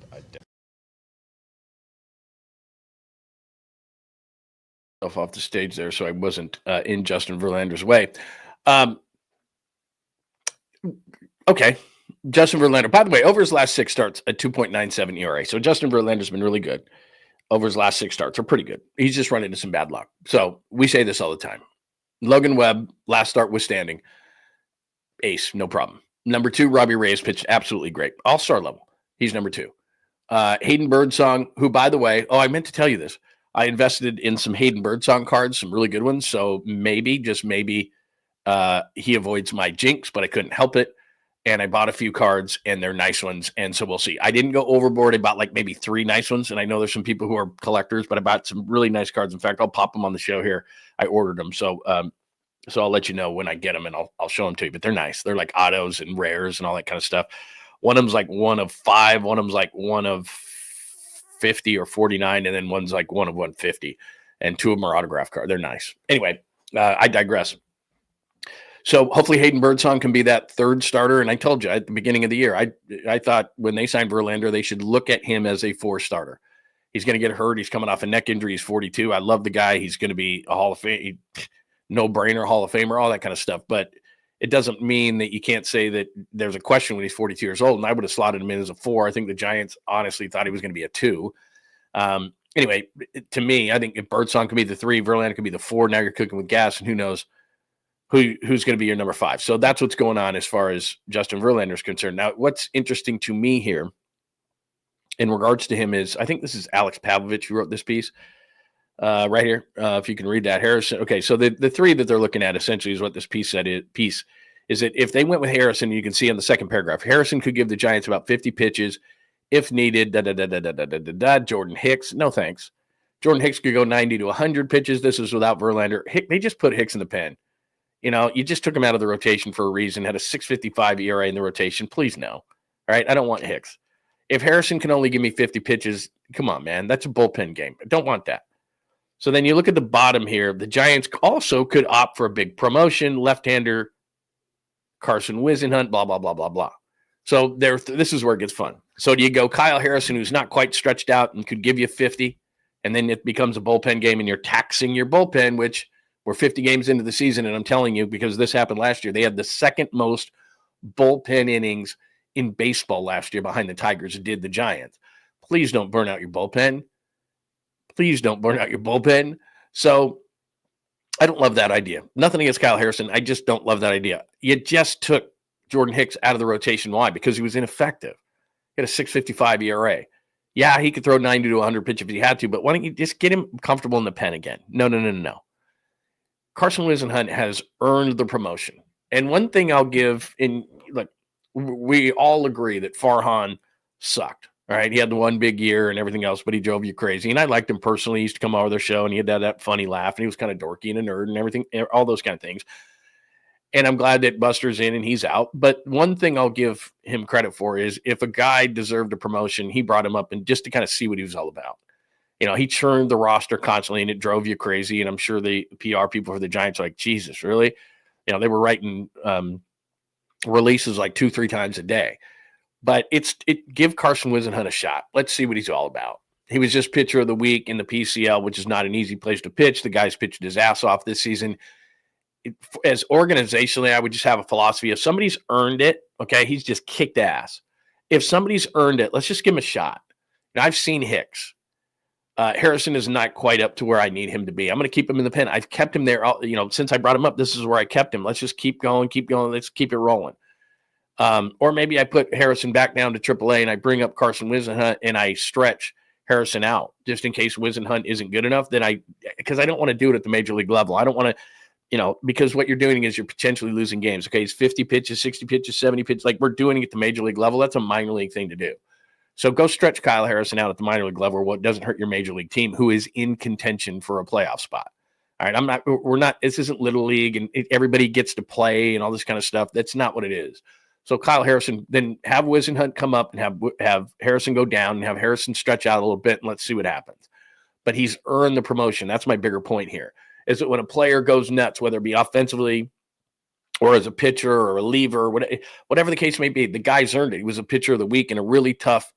[SPEAKER 2] off the stage there, so I wasn't in Justin Verlander's way. Okay, Justin Verlander. By the way, over his last 6 starts, a 2.97 ERA. So Justin Verlander's been really good. Over his last 6 starts are pretty good. He's just run into some bad luck. So we say this all the time. Logan Webb, last start withstanding, ace, no problem. Number 2, Robbie Reyes pitched absolutely great. All-star level. He's number 2. Hayden Birdsong, who, by the way, I meant to tell you this. I invested in some Hayden Birdsong cards, some really good ones. So maybe, just maybe, he avoids my jinx, but I couldn't help it. And I bought a few cards, and they're nice ones, and so we'll see. I didn't go overboard. I bought like maybe 3 nice ones, and I know there's some people who are collectors, but I bought some really nice cards. In fact, I'll pop them on the show here. I ordered them, so I'll let you know when I get them, and I'll show them to you. But they're nice. They're like autos and rares and all that kind of stuff. One of them's like 1 of 5. One of them's like 1 of 50 or 49, and then one's like 1 of 150. And 2 of them are autograph cards. They're nice. Anyway, I digress. So hopefully Hayden Birdsong can be that 3rd starter. And I told you at the beginning of the year, I thought when they signed Verlander, they should look at him as a 4 starter. He's going to get hurt. He's coming off a neck injury. He's 42. I love the guy. He's going to be a Hall of Fame, no-brainer Hall of Famer, all that kind of stuff. But it doesn't mean that you can't say that there's a question when he's 42 years old. And I would have slotted him in as a 4. I think the Giants honestly thought he was going to be a 2. Anyway, to me, I think if Birdsong can be the 3, Verlander can be the 4. Now you're cooking with gas, and who knows who's going to be your number 5. So that's what's going on as far as Justin Verlander is concerned. Now, what's interesting to me here in regards to him is, I think this is Alex Pavlovich who wrote this piece right here. If you can read that. Harrison. Okay, so the 3 that they're looking at essentially is what this piece said. Is that if they went with Harrison, you can see in the second paragraph, Harrison could give the Giants about 50 pitches if needed. Jordan Hicks, no thanks. Jordan Hicks could go 90 to 100 pitches. This is without Verlander. They just put Hicks in the pen. You just took him out of the rotation for a reason, had a 6.55 ERA in the rotation. Please no. All right, I don't want Hicks. If Harrison can only give me 50 pitches, come on, man. That's a bullpen game. I don't want that. So then you look at the bottom here. The Giants also could opt for a big promotion, left-hander Carson Whisenhunt, blah, blah, blah, blah, blah. So this is where it gets fun. So do you go Kyle Harrison, who's not quite stretched out and could give you 50, and then it becomes a bullpen game and you're taxing your bullpen, which – we're 50 games into the season, and I'm telling you, because this happened last year, they had the 2nd most bullpen innings in baseball last year behind the Tigers, did the Giants. Please don't burn out your bullpen. Please don't burn out your bullpen. So I don't love that idea. Nothing against Kyle Harrison. I just don't love that idea. You just took Jordan Hicks out of the rotation. Why? Because he was ineffective. He had a 6.55 ERA. Yeah, he could throw 90 to 100 pitches if he had to, but why don't you just get him comfortable in the pen again? No. Carson Whisenhunt has earned the promotion. And one thing I'll give we all agree that Farhan sucked. All right. He had the one big year and everything else, but he drove you crazy. And I liked him personally. He used to come over their show and he had that funny laugh and he was kind of dorky and a nerd and everything, all those kind of things. And I'm glad that Buster's in and he's out. But one thing I'll give him credit for is if a guy deserved a promotion, he brought him up and just to kind of see what he was all about. He churned the roster constantly and it drove you crazy. And I'm sure the PR people for the Giants are like, Jesus, really? They were writing releases like 2-3 times a day. But give Carson Whisenhunt a shot. Let's see what he's all about. He was just pitcher of the week in the PCL, which is not an easy place to pitch. The guy's pitched his ass off this season. As organizationally, I would just have a philosophy. If somebody's earned it, okay, he's just kicked ass. If somebody's earned it, let's just give him a shot. Now, I've seen Hicks. Harrison is not quite up to where I need him to be. I'm going to keep him in the pen. I've kept him there, since I brought him up. This is where I kept him. Let's just keep going. Let's keep it rolling. Or maybe I put Harrison back down to AAA and I bring up Carson Whisenhunt and I stretch Harrison out just in case Whisenhunt isn't good enough. Because I don't want to do it at the major league level. I don't want to, because what you're doing is you're potentially losing games. Okay, it's 50 pitches, 60 pitches, 70 pitches. Like we're doing it at the major league level. That's a minor league thing to do. So go stretch Kyle Harrison out at the minor league level where what doesn't hurt your major league team who is in contention for a playoff spot. All right, this isn't little league and everybody gets to play and all this kind of stuff. That's not what it is. So Kyle Harrison, then have Wisenhunt come up and have Harrison go down and have Harrison stretch out a little bit and let's see what happens. But he's earned the promotion. That's my bigger point here, is that when a player goes nuts, whether it be offensively or as a pitcher or a reliever, whatever the case may be, the guy's earned it. He was a pitcher of the week in a really tough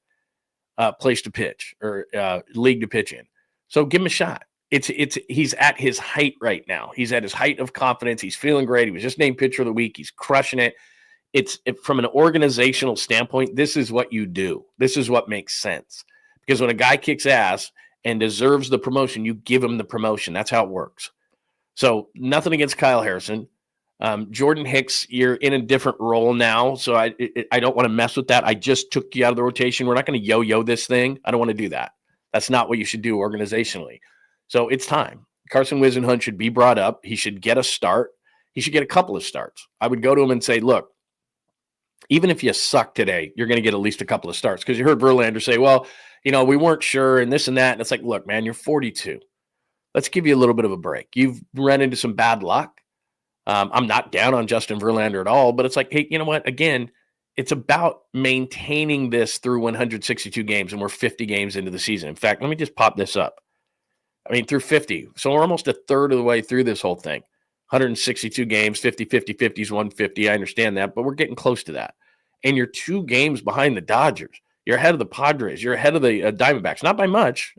[SPEAKER 2] place to pitch or league to pitch in. So give him a shot. He's at his height right now. He's at his height of confidence. He's feeling great. He was just named pitcher of the week. He's crushing it. From an organizational standpoint, this is what you do. This is what makes sense. Because when a guy kicks ass and deserves the promotion, you give him the promotion. That's how it works. So nothing against Kyle Harrison. Jordan Hicks, you're in a different role now, so I don't want to mess with that. I just took you out of the rotation. We're not going to yo-yo this thing. I don't want to do that. That's not what you should do organizationally. So it's time. Carson Wisenhunt should be brought up. He should get a start. He should get a couple of starts. I would go to him and say, look, even if you suck today, you're going to get at least a couple of starts. Because you heard Verlander say, well, we weren't sure and this and that. And it's like, look, man, you're 42. Let's give you a little bit of a break. You've run into some bad luck. I'm not down on Justin Verlander at all, but it's like, hey, you know what? Again, it's about maintaining this through 162 games, and we're 50 games into the season. In fact, let me just pop this up. Through 50. So we're almost a third of the way through this whole thing. 162 games, 50, 50, 50s, 150. I understand that, but we're getting close to that. And you're 2 games behind the Dodgers. You're ahead of the Padres. You're ahead of the Diamondbacks. Not by much.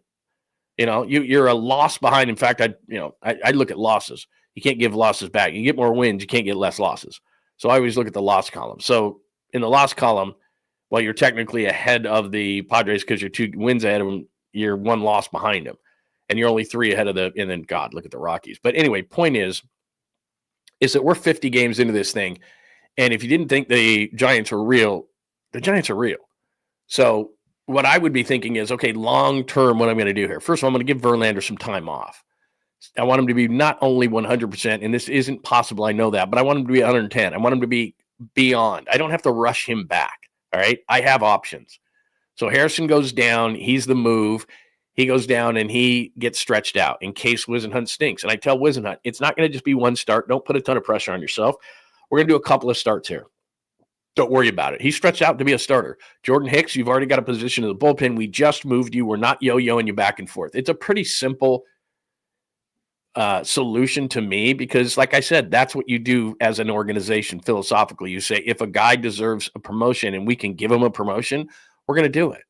[SPEAKER 2] You're a loss behind. In fact, I look at losses. You can't give losses back. You get more wins. You can't get less losses. So I always look at the loss column. So in the loss column, while you're technically ahead of the Padres because you're 2 wins ahead of them, you're 1 loss behind them. And you're only 3 ahead of and then, God, look at the Rockies. But anyway, point is that we're 50 games into this thing. And if you didn't think the Giants were real, the Giants are real. So what I would be thinking is, okay, long-term, what I'm going to do here. First of all, I'm going to give Verlander some time off. I want him to be not only 100%, and this isn't possible, I know that, but I want him to be 110. I want him to be beyond. I don't have to rush him back, all right? I have options. So Harrison goes down. He's the move. He goes down, and he gets stretched out in case Wisenhunt stinks. And I tell Wisenhunt, it's not going to just be 1 start. Don't put a ton of pressure on yourself. We're going to do a couple of starts here. Don't worry about it. He's stretched out to be a starter. Jordan Hicks, you've already got a position in the bullpen. We just moved you. We're not yo-yoing you back and forth. It's a pretty simple solution to me because, like I said, that's what you do as an organization philosophically. You say, if a guy deserves a promotion and we can give him a promotion, we're going to do it.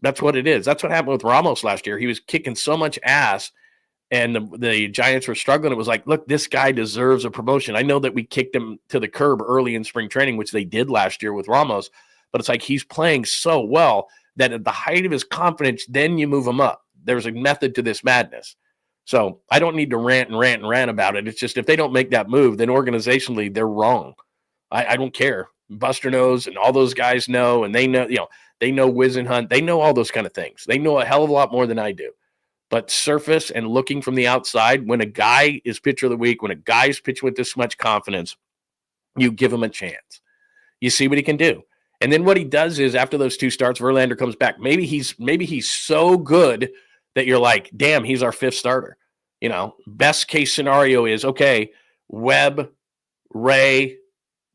[SPEAKER 2] That's what it is. That's what happened with Ramos last year. He was kicking so much ass and the Giants were struggling. It was like, look, this guy deserves a promotion. I know that we kicked him to the curb early in spring training, which they did last year with Ramos, but it's like he's playing so well that at the height of his confidence, then you move him up. There's a method to this madness. So I don't need to rant about it. It's just if they don't make that move, then organizationally they're wrong. I don't care. Buster knows, and all those guys know, and they know, they know Wisenhunt. They know all those kind of things. They know a hell of a lot more than I do. But surface and looking from the outside, when a guy is pitcher of the week, when a guy is pitching with this much confidence, you give him a chance. You see what he can do. And then what he does is after those 2 starts, Verlander comes back. Maybe he's so good that you're like, damn, he's our 5th starter. Best case scenario is, okay, Webb, Ray,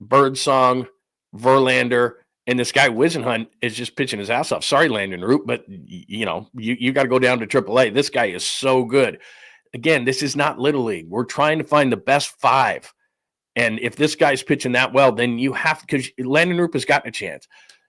[SPEAKER 2] Birdsong, Verlander, and this guy Wisenhunt is just pitching his ass off. Sorry, Landon Root, but you got to go down to AAA. This guy is so good. Again, this is not Little League. We're trying to find the best 5. And if this guy's pitching that well, then you have to, because Landon Root has gotten a chance.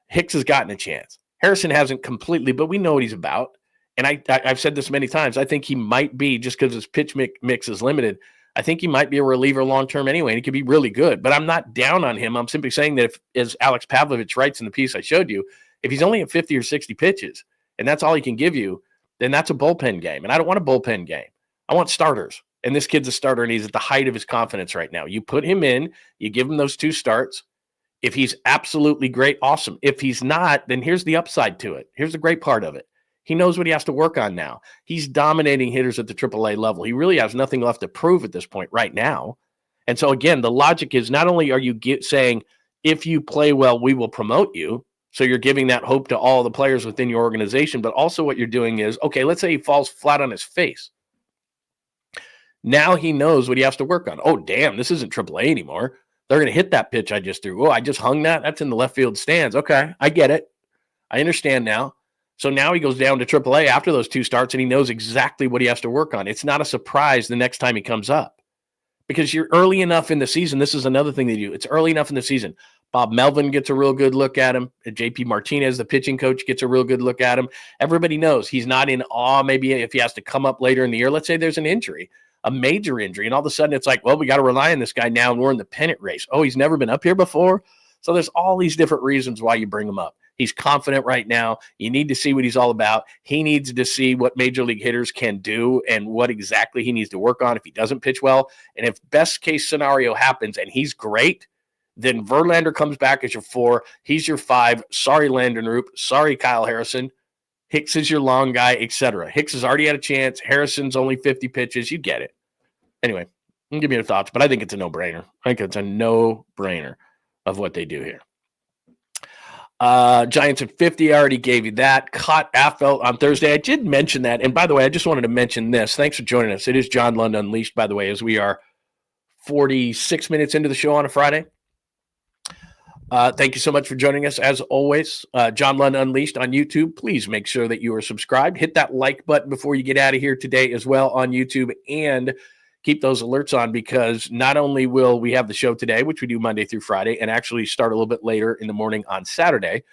[SPEAKER 2] Hicks has gotten a chance. Harrison hasn't completely, but we know what he's about. And I've said this many times. I think he might be, just because his pitch mix is limited, I think he might be a reliever long-term anyway, and he could be really good. But I'm not down on him. I'm simply saying that if, as Alex Pavlovich writes in the piece I showed you, if he's only at 50 or 60 pitches, and that's all he can give you, then that's a bullpen game. And I don't want a bullpen game. I want starters. And this kid's a starter, and he's at the height of his confidence right now. You put him in, you give him those 2 starts. If he's absolutely great, awesome. If he's not, then here's the upside to it. Here's the great part of it. He knows what he has to work on now. He's dominating hitters at the AAA level. He really has nothing left to prove at this point right now. And so, again, the logic is not only are you saying, if you play well, we will promote you. So you're giving that hope to all the players within your organization. But also what you're doing is, okay, let's say he falls flat on his face. Now he knows what he has to work on. Oh, damn, this isn't AAA anymore. They're going to hit that pitch I just threw. Oh, I just hung that? That's in the left field stands. Okay, I get it. I understand now. So now he goes down to AAA after those 2 starts, and he knows exactly what he has to work on. It's not a surprise the next time he comes up because you're early enough in the season. This is another thing they do. It's early enough in the season. Bob Melvin gets a real good look at him. JP Martinez, the pitching coach, gets a real good look at him. Everybody knows he's not in awe. Maybe if he has to come up later in the year, let's say there's an injury, a major injury, and all of a sudden it's like, well, we got to rely on this guy now, and we're in the pennant race. Oh, he's never been up here before? So there's all these different reasons why you bring him up. He's confident right now. You need to see what he's all about. He needs to see what major league hitters can do and what exactly he needs to work on if he doesn't pitch well. And if best case scenario happens and he's great, then Verlander comes back as your 4. He's your 5. Sorry, Landon Roop. Sorry, Kyle Harrison. Hicks is your long guy, etc. Hicks has already had a chance. Harrison's only 50 pitches. You get it. Anyway, give me your thoughts, but I think it's a no-brainer. I think it's a no-brainer of what they do here. Giants at 50, I already gave you that. Caught Affelt on Thursday. I did mention that. And by the way, I just wanted to mention this. Thanks for joining us. It is John Lund Unleashed, by the way, as we are 46 minutes into the show on a Friday. Thank you so much for joining us. As always, John Lund Unleashed on YouTube. Please make sure that you are subscribed. Hit that like button before you get out of here today as well on YouTube, and keep those alerts on, because not only will we have the show today, which we do Monday through Friday, and actually start a little bit later in the morning on Saturday,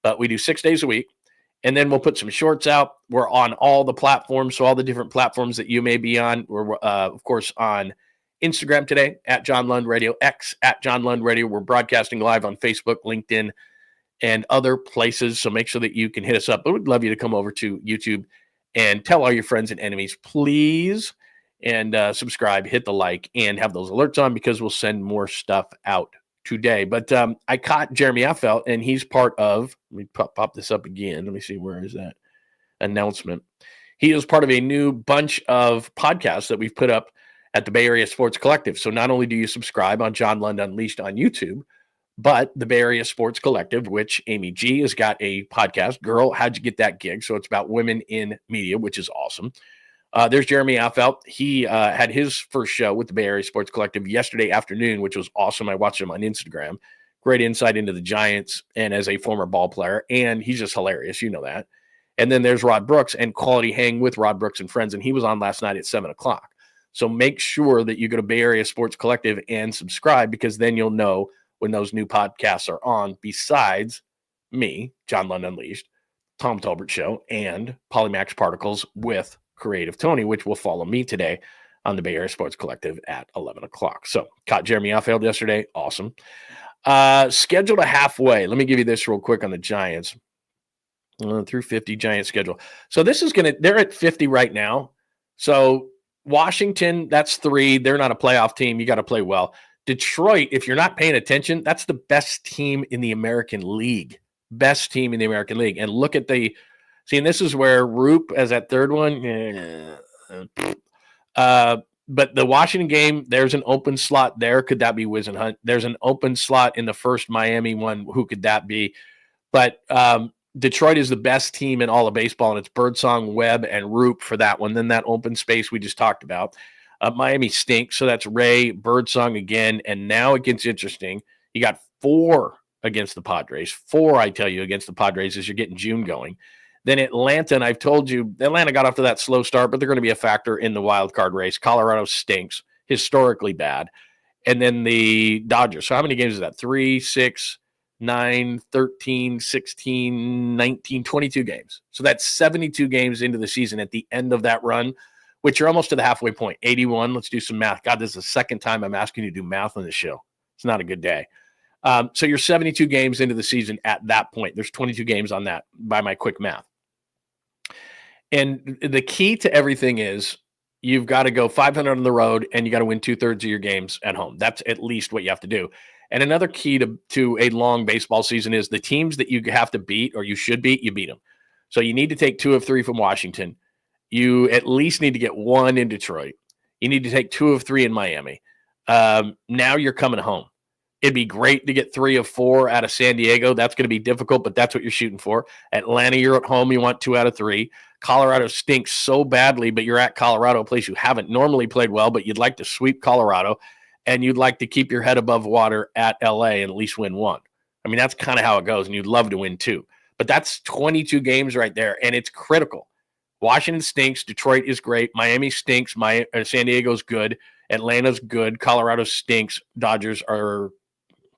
[SPEAKER 2] but we do 6 days a week. And then we'll put some shorts out. We're on all the platforms, so all the different platforms that you may be on. We're, of course, on Instagram today, at John Lund Radio, X, at John Lund Radio. We're broadcasting live on Facebook, LinkedIn, and other places, so make sure that you can hit us up. But we'd love you to come over to YouTube and tell all your friends and enemies, please, and subscribe, hit the like, and have those alerts on, because we'll send more stuff out today. But I caught Jeremy Affelt, and he's part of, let me pop this up again. Let me see, where is that announcement? He is part of a new bunch of podcasts that we've put up at the Bay Area Sports Collective. So not only do you subscribe on John Lund Unleashed on YouTube, but the Bay Area Sports Collective, which Amy G has got a podcast, Girl, How'd You Get That Gig? So it's about women in media, which is awesome. There's Jeremy Affelt. He had his first show with the Bay Area Sports Collective yesterday afternoon, which was awesome. I watched him on Instagram. Great insight into the Giants and as a former ball player, and he's just hilarious. You know that. And then there's Rod Brooks and Quality Hang with Rod Brooks and Friends, and he was on last night at 7 o'clock. So make sure that you go to Bay Area Sports Collective and subscribe, because then you'll know when those new podcasts are on, besides me, John Lund Unleashed, Tom Tolbert Show, and Polymax Particles with Creative Tony, which will follow me today on the Bay Area Sports Collective at 11 o'clock. So caught Jeremy Affelt yesterday. Awesome. Scheduled a halfway. Let me give you this real quick on the Giants. Through 50 Giants schedule. So this is they're at 50 right now. So Washington, that's 3. They're not a playoff team. You got to play well. Detroit, if you're not paying attention, that's the best team in the American League. Best team in the American League. And look at see, and this is where Roop as that third one. But the Washington game, there's an open slot there. Could that be Wisenhunt? There's an open slot in the first Miami one. Who could that be? But Detroit is the best team in all of baseball, and it's Birdsong, Webb, and Roop for that one. Then that open space we just talked about. Miami stinks, so that's Ray, Birdsong again, and now it gets interesting. You got 4 against the Padres. 4, I tell you, against the Padres as you're getting June going. Then Atlanta, and I've told you, Atlanta got off to that slow start, but they're going to be a factor in the wild card race. Colorado stinks, historically bad. And then the Dodgers. So how many games is that? 3, 6, 9, 13, 16, 19, 22 games. So that's 72 games into the season at the end of that run, which you're almost to the halfway point. 81. Let's do some math. God, this is the second time I'm asking you to do math on this show. It's not a good day. So you're 72 games into the season at that point. There's 22 games on that by my quick math. And the key to everything is you've got to go 500 on the road, and you got to win 2/3 of your games at home. That's at least what you have to do. And another key to a long baseball season is the teams that you have to beat, or you should beat, you beat them. So you need to take 2 of 3 from Washington. You at least need to get 1 in Detroit. You need to take 2 of 3 in Miami. Now you're coming home. It'd be great to get 3 of 4 out of San Diego. That's going to be difficult, but that's what you're shooting for. Atlanta, you're at home. You want 2 out of 3. Colorado stinks so badly, but you're at Colorado, a place you haven't normally played well, but you'd like to sweep Colorado. and you'd like to keep your head above water at LA and at least win one. I mean, that's kind of how it goes, and you'd love to win two. But that's 22 games right there, and it's critical. Washington stinks. Detroit is great. Miami stinks. San Diego's good. Atlanta's good. Colorado stinks. Dodgers are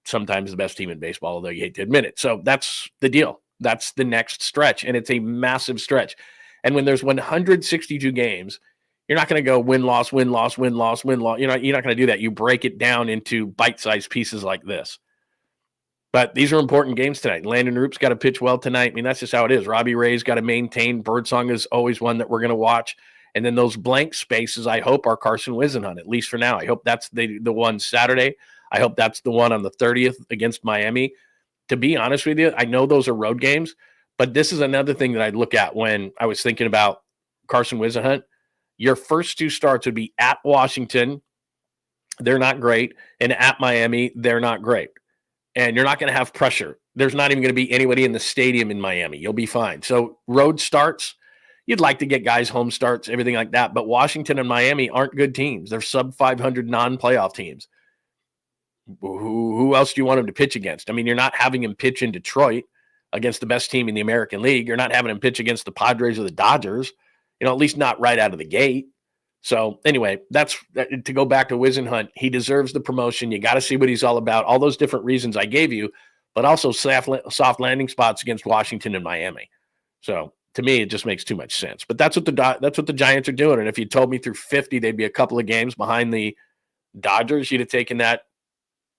[SPEAKER 2] sometimes the best team in baseball, although you hate to admit it. So that's the deal. That's the next stretch, and it's a massive stretch. And when there's 162 games, you're not going to go win, loss, win, loss, win, loss, win, loss. You're not going to do that. You break it down into bite-sized pieces like this. But these are important games tonight. Landon Roop's got to pitch well tonight. I mean, that's just how it is. Robbie Ray's got to maintain. Birdsong is always one that we're going to watch. And then those blank spaces, I hope, are Carson Whisenhunt, at least for now. I hope that's the one Saturday. I hope that's the one on the 30th against Miami. To be honest with you, I know those are road games, but this is another thing that I'd look at when I was thinking about Carson Whisenhunt. Your first two starts would be at Washington. They're not great. And at Miami, they're not great. And you're not going to have pressure. There's not even going to be anybody in the stadium in Miami. You'll be fine. So road starts, you'd like to get guys home starts, everything like that. But Washington and Miami aren't good teams. They're sub-500 non-playoff teams. Who else do you want him to pitch against? I mean, you're not having him pitch in Detroit against the best team in the American League. You're not having him pitch against the Padres or the Dodgers, at least not right out of the gate. So anyway, that's to go back to Whisenhunt. He deserves the promotion. You got to see what he's all about. All those different reasons I gave you, but also soft landing spots against Washington and Miami. So to me, it just makes too much sense. But that's what the Giants are doing. And if you told me through 50, they'd be a couple of games behind the Dodgers, you'd have taken that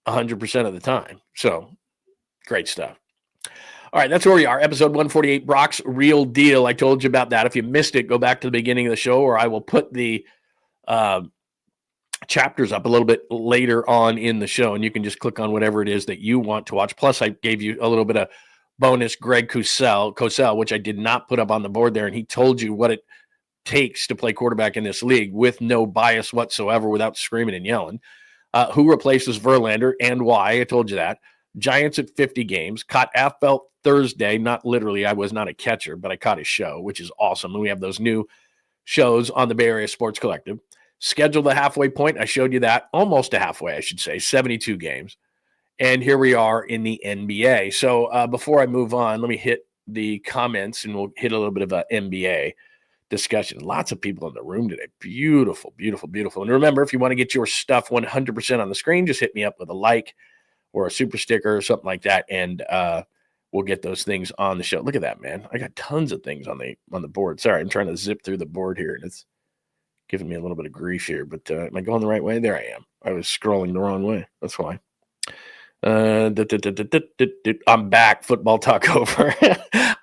[SPEAKER 2] 100% of the time. So great stuff. All right, that's where we are. Episode 148, Brock's Real Deal. I told you about that. If you missed it, go back to the beginning of the show, or I will put the chapters up a little bit later on in the show, and you can just click on whatever it is that you want to watch. Plus, I gave you a little bit of bonus Greg Cosell, which I did not put up on the board there, and he told you what it takes to play quarterback in this league with no bias whatsoever, without screaming and yelling. Who replaces Verlander and why? I told you that. Giants at 50 games. Caught Affelt Thursday. Not literally. I was not a catcher, but I caught his show, which is awesome. And we have those new shows on the Bay Area Sports Collective. Scheduled the halfway point. I showed you that. Almost a halfway, I should say. 72 games. And here we are in the NBA. So before I move on, let me hit the comments, and we'll hit a little bit of an NBA discussion. Lots of people in the room today. Beautiful, beautiful, beautiful. And remember, if you want to get your stuff 100% on the screen, just hit me up with a like or a super sticker or something like that, and we'll get those things on the show. Look at that, man. I got tons of things on the board. Sorry, I'm trying to zip through the board here, and it's giving me a little bit of grief here. But am I going the right way? There I am. I was scrolling the wrong way. That's why. I'm back. Football talk over.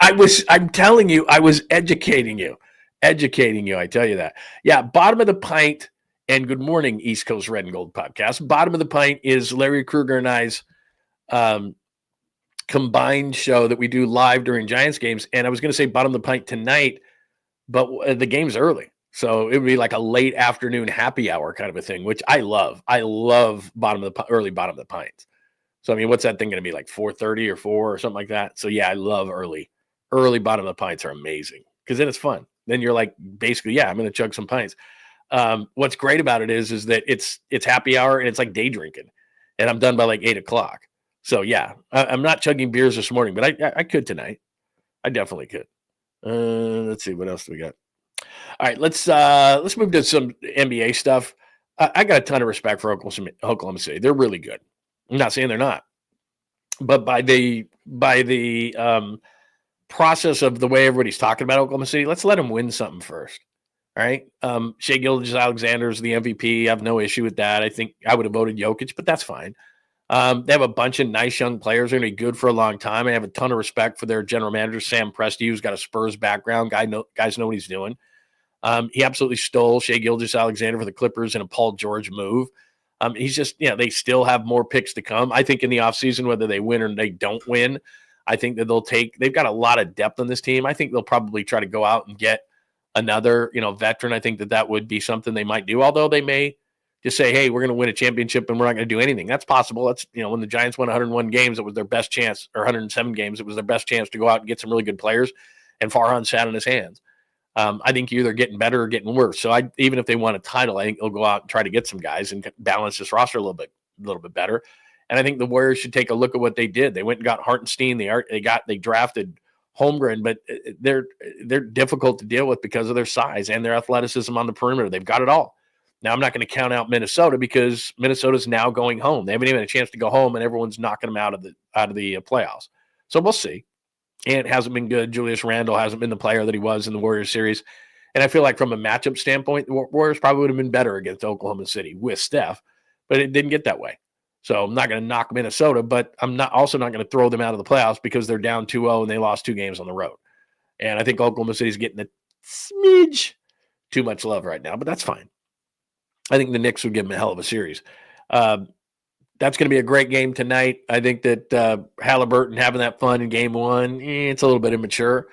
[SPEAKER 2] I'm telling you, I was educating you. I tell you that. Yeah, bottom of the pint. And good morning, East Coast Red and Gold podcast. Bottom of the pint is Larry Kruger and I's combined show that we do live during Giants games. And I was going to say bottom of the pint tonight, but the game's early. So it would be like a late afternoon happy hour kind of a thing, which I love. I love early bottom of the pints. So, I mean, what's that thing going to be, like 4:30 or 4 or something like that? So, yeah, I love early. Early bottom of the pints are amazing because then it's fun. Then you're like, basically, yeah, I'm going to chug some pints. What's great about it is that it's happy hour and it's like day drinking, and I'm done by like 8:00. So yeah, I'm not chugging beers this morning, but I could tonight. I definitely could. Let's see, what else do we got? All right, let's move to some NBA stuff. I got a ton of respect for Oklahoma City. They're really good. I'm not saying they're not, but by the process of the way everybody's talking about Oklahoma City, let's let them win something first. All right. Shai Gilgeous-Alexander is the MVP. I have no issue with that. I think I would have voted Jokic, but that's fine. They have a bunch of nice young players. They're going to be good for a long time. I have a ton of respect for their general manager, Sam Presti, who's got a Spurs background. Guys know what he's doing. He absolutely stole Shai Gilgeous-Alexander for the Clippers in a Paul George move. He's just, they still have more picks to come. I think in the offseason, whether they win or they don't win, I think that they've got a lot of depth on this team. I think they'll probably try to go out and get another, veteran. I think that would be something they might do, although they may just say, hey, we're going to win a championship and we're not going to do anything. That's possible. That's, when the Giants won 101 games, it was their best chance, or 107 games, it was their best chance to go out and get some really good players, and Farhan sat on his hands.
[SPEAKER 5] I think you're either getting better or getting worse. So even if they want a title, I think they'll go out and try to get some guys and balance this roster a little bit better. And I think the Warriors should take a look at what they did. They went and got Hartenstein. They drafted Holmgren, but they're difficult to deal with because of their size and their athleticism on the perimeter. They've got it all. Now, I'm not going to count out Minnesota because Minnesota's now going home. They haven't even had a chance to go home, and everyone's knocking them out of the playoffs. So we'll see. Ant hasn't been good. Julius Randle hasn't been the player that he was in the Warriors series. And I feel like from a matchup standpoint, the Warriors probably would have been better against Oklahoma City with Steph, but it didn't get that way. So I'm not going to knock Minnesota, but I'm also not going to throw them out of the playoffs because they're down 2-0 and they lost 2 games on the road. And I think Oklahoma City's getting a smidge too much love right now, but that's fine. I think the Knicks would give them a hell of a series. That's going to be a great game tonight. I think that Halliburton having that fun in game 1, it's a little bit immature.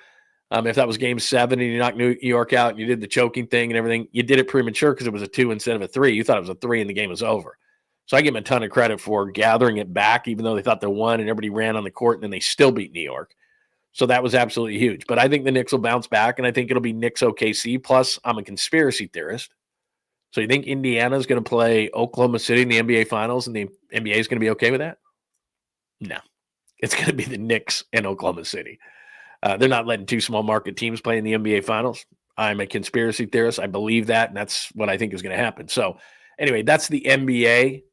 [SPEAKER 5] If that was game 7 and you knocked New York out and you did the choking thing and everything, you did it premature because it was a 2 instead of a 3. You thought it was a 3 and the game was over. So I give them a ton of credit for gathering it back, even though they thought they won and everybody ran on the court and then they still beat New York. So that was absolutely huge. But I think the Knicks will bounce back, and I think it'll be Knicks OKC. Plus, I'm a conspiracy theorist. So you think Indiana is going to play Oklahoma City in the NBA Finals and the NBA is going to be okay with that? No. It's going to be the Knicks and Oklahoma City. They're not letting 2 small market teams play in the NBA Finals. I'm a conspiracy theorist. I believe that, and that's what I think is going to happen. So anyway, that's the NBA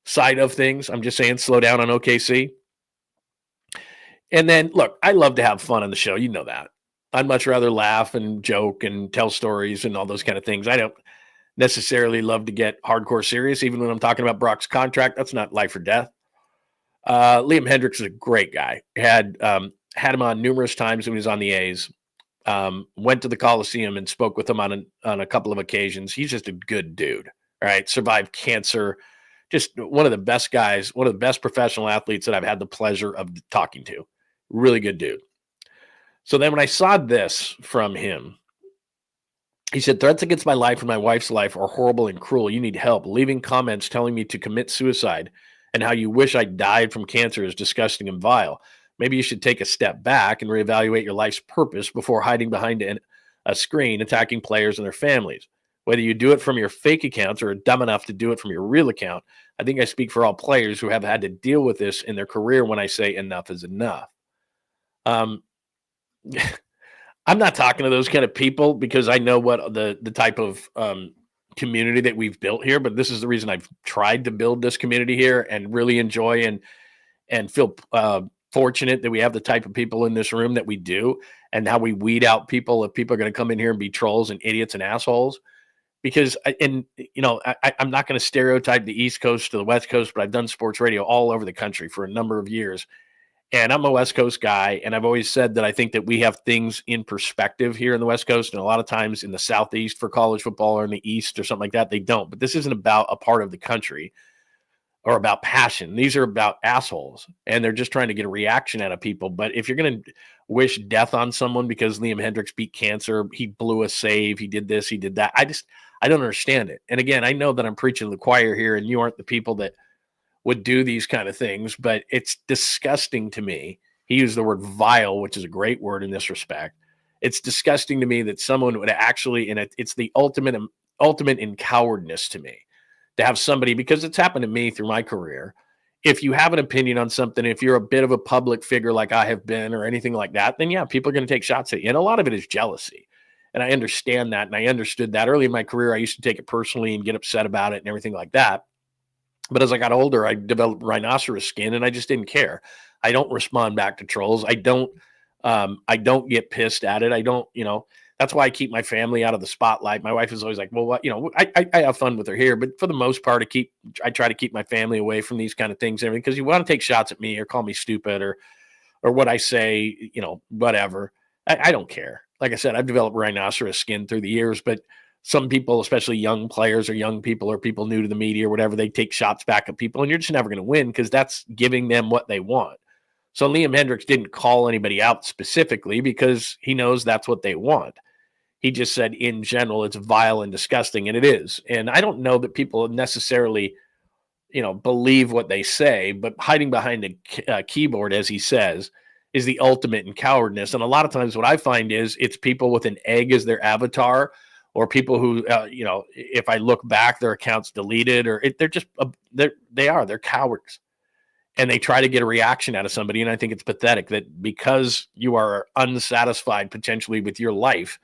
[SPEAKER 5] side of things. I'm just saying slow down on OKC. And then, look, I love to have fun on the show. You know that. I'd much rather laugh and joke and tell stories and all those kind of things. I don't necessarily love to get hardcore serious, even when I'm talking about Brock's contract. That's not life or death. Liam Hendricks is a great guy. Had him on numerous times when he was on the A's. Went to the Coliseum and spoke with him on a couple of occasions. He's just a good dude. All right. Survived cancer. Just one of the best guys, one of the best professional athletes that I've had the pleasure of talking to. Really good dude. So then when I saw this from him, he said, threats against my life and my wife's life are horrible and cruel. You need help. Leaving comments telling me to commit suicide and how you wish I died from cancer is disgusting and vile. Maybe you should take a step back and reevaluate your life's purpose before hiding behind a screen, attacking players and their families. Whether you do it from your fake accounts or are dumb enough to do it from your real account, I think I speak for all players who have had to deal with this in their career when I say enough is enough. I'm not talking to those kind of people because I know what the type of community that we've built here, but this is the reason I've tried to build this community here and really enjoy and feel fortunate that we have the type of people in this room that we do and how we weed out people if people are going to come in here and be trolls and idiots and assholes. Because, I'm not going to stereotype the East Coast to the West Coast, but I've done sports radio all over the country for a number of years. And I'm a West Coast guy, and I've always said that I think that we have things in perspective here in the West Coast, and a lot of times in the Southeast for college football or in the East or something like that, they don't. But this isn't about a part of the country or about passion. These are about assholes, and they're just trying to get a reaction out of people. But if you're going to wish death on someone because Liam Hendricks beat cancer, he blew a save, he did this, he did that, I don't understand it. And again, I know that I'm preaching to the choir here, and you aren't the people that would do these kind of things, but it's disgusting to me. He used the word vile, which is a great word in this respect. It's disgusting to me that someone would actually, and it's the ultimate in cowardness to me, to have somebody, because it's happened to me through my career. If you have an opinion on something, if you're a bit of a public figure like I have been or anything like that, then yeah, people are going to take shots at you. And a lot of it is jealousy. And I understand that. And I understood that early in my career. I used to take it personally and get upset about it and everything like that. But as I got older, I developed rhinoceros skin and I just didn't care. I don't respond back to trolls. I don't get pissed at it. I don't, that's why I keep my family out of the spotlight. My wife is always like, well, what, I have fun with her here, but for the most part, I try to keep my family away from these kind of things and everything, because you want to take shots at me or call me stupid or what I say, whatever. I don't care. Like I said, I've developed rhinoceros skin through the years, but some people, especially young players or young people or people new to the media or whatever, they take shots back at people, and you're just never going to win because that's giving them what they want. So Liam Hendricks didn't call anybody out specifically because he knows that's what they want. He just said in general, it's vile and disgusting, and it is. And I don't know that people necessarily, believe what they say, but hiding behind a keyboard, as he says, is the ultimate in cowardness. And a lot of times what I find is it's people with an egg as their avatar, or people who, if I look back, their account's deleted, or they're cowards. And they try to get a reaction out of somebody. And I think it's pathetic that because you are unsatisfied potentially with your life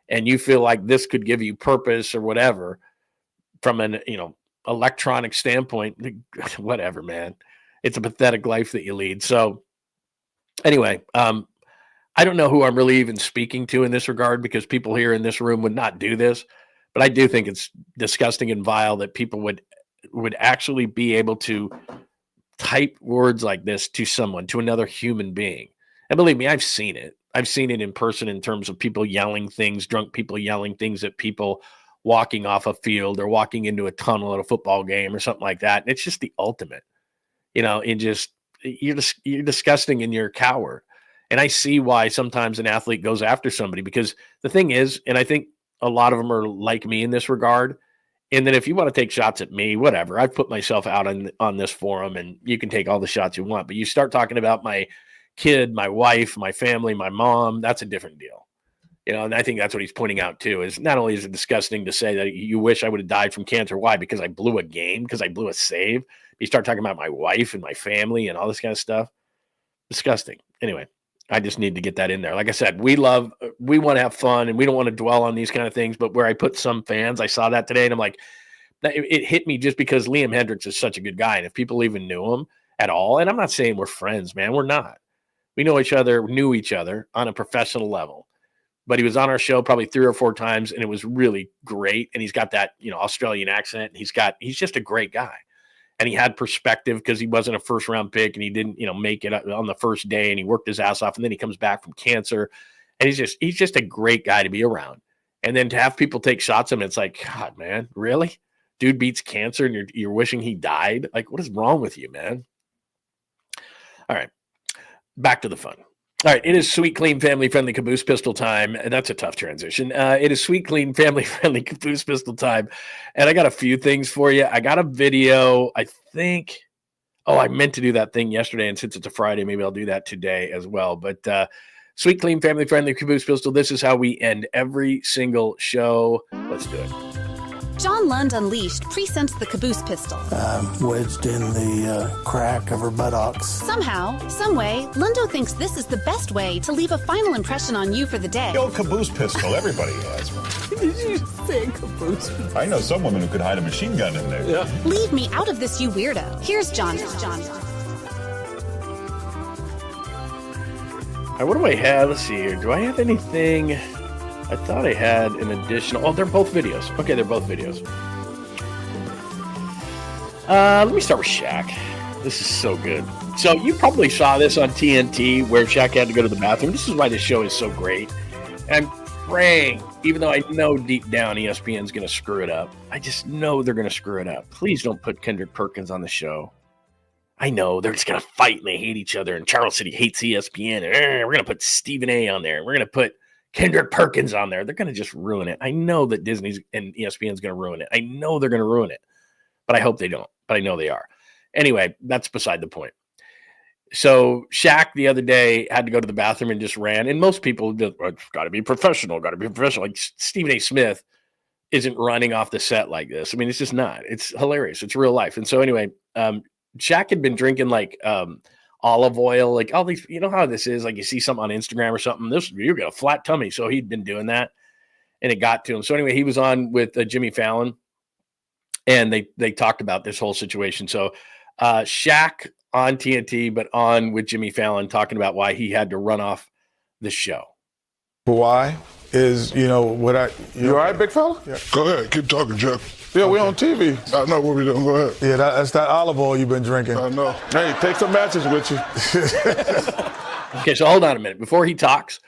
[SPEAKER 5] and you feel like this could give you purpose or whatever from an, electronic standpoint, whatever, man, it's a pathetic life that you lead. So anyway, I don't know who I'm really even speaking to in this regard, because people here in this room would not do this, but I do think it's disgusting and vile that people would actually be able to type words like this to someone, to another human being. And believe me, I've seen it. I've seen it in person in terms of people yelling things, drunk people yelling things at people walking off a field or walking into a tunnel at a football game or something like that. And it's just the ultimate, you're disgusting and you're a coward. And I see why sometimes an athlete goes after somebody, because the thing is, and I think a lot of them are like me in this regard, and then if you want to take shots at me, whatever, I've put myself out on this forum, and you can take all the shots you want. But you start talking about my kid, my wife, my family, my mom, that's a different deal. And I think that's what he's pointing out too, is not only is it disgusting to say that you wish I would have died from cancer. Why? Because I blew a game, because I blew a save. You start talking about my wife and my family and all this kind of stuff. Disgusting. Anyway, I just need to get that in there. Like I said, we want to have fun, and we don't want to dwell on these kind of things. But where I put some fans, I saw that today, and I'm like, it hit me just because Liam Hendriks is such a good guy. And if people even knew him at all, and I'm not saying we're friends, man, we're not. We knew each other on a professional level. But he was on our show probably 3 or 4 times, and it was really great. And he's got that, Australian accent. He's just a great guy. And he had perspective because he wasn't a first-round pick, and he didn't, make it on the first day, and he worked his ass off, and then he comes back from cancer. And he's just a great guy to be around. And then to have people take shots at him, it's like, God, man, really? Dude beats cancer, and you're wishing he died? Like, what is wrong with you, man? All right, back to the fun. All right, it is sweet, clean, family-friendly caboose pistol time. And that's a tough transition. It is sweet, clean, family-friendly caboose pistol time. And I got a few things for you. I got a video, I think. Oh, I meant to do that thing yesterday. And since it's a Friday, maybe I'll do that today as well. But sweet, clean, family-friendly caboose pistol. This is how we end every single show. Let's do it.
[SPEAKER 1] John Lund Unleashed presents the caboose pistol.
[SPEAKER 6] Wedged in the crack of her buttocks.
[SPEAKER 1] Somehow, someway, Lundo thinks this is the best way to leave a final impression on you for the day.
[SPEAKER 7] The old caboose pistol, everybody has one.
[SPEAKER 6] Did you say caboose pistol?
[SPEAKER 7] I know some women who could hide a machine gun in there.
[SPEAKER 6] Yeah.
[SPEAKER 1] Leave me out of this, you weirdo. Here's John.
[SPEAKER 5] All right, what do I have? Let's see here. Do I have anything? I thought I had an additional. Oh, they're both videos. Okay, they're both videos. Let me start with Shaq. This is so good. So you probably saw this on TNT where Shaq had to go to the bathroom. This is why this show is so great. And I'm praying, even though I know deep down ESPN's going to screw it up. I just know they're going to screw it up. Please don't put Kendrick Perkins on the show. I know they're just going to fight and they hate each other. And Charles City hates ESPN. We're going to put Stephen A on there. We're going to put Kendrick Perkins on there. They're going to just ruin it. I know that Disney's and ESPN's going to ruin it. I know they're going to ruin it, but I hope they don't. But I know they are. Anyway, that's beside the point. So Shaq the other day had to go to the bathroom and just ran. And most people just got to be professional. Like Stephen A. Smith isn't running off the set like this. I mean, it's just not. It's hilarious. It's real life. And so anyway, Shaq had been drinking like olive oil, like all these, you know how this is, like you see something on Instagram or something, you're got a flat tummy. So he'd been doing that and it got to him. So anyway, he was on with Jimmy Fallon and they talked about this whole situation. So Shaq on TNT, but on with Jimmy Fallon talking about why he had to run off the show.
[SPEAKER 8] Why is, you all right, big fella?
[SPEAKER 9] Yeah. Go ahead, keep talking, Jeff.
[SPEAKER 8] Yeah, okay. We're on TV.
[SPEAKER 9] I know what we're doing, go ahead.
[SPEAKER 8] Yeah, that's that olive oil you've been drinking.
[SPEAKER 9] I know.
[SPEAKER 8] Hey, take some matches with you.
[SPEAKER 5] Okay, so hold on a minute. Before he talks,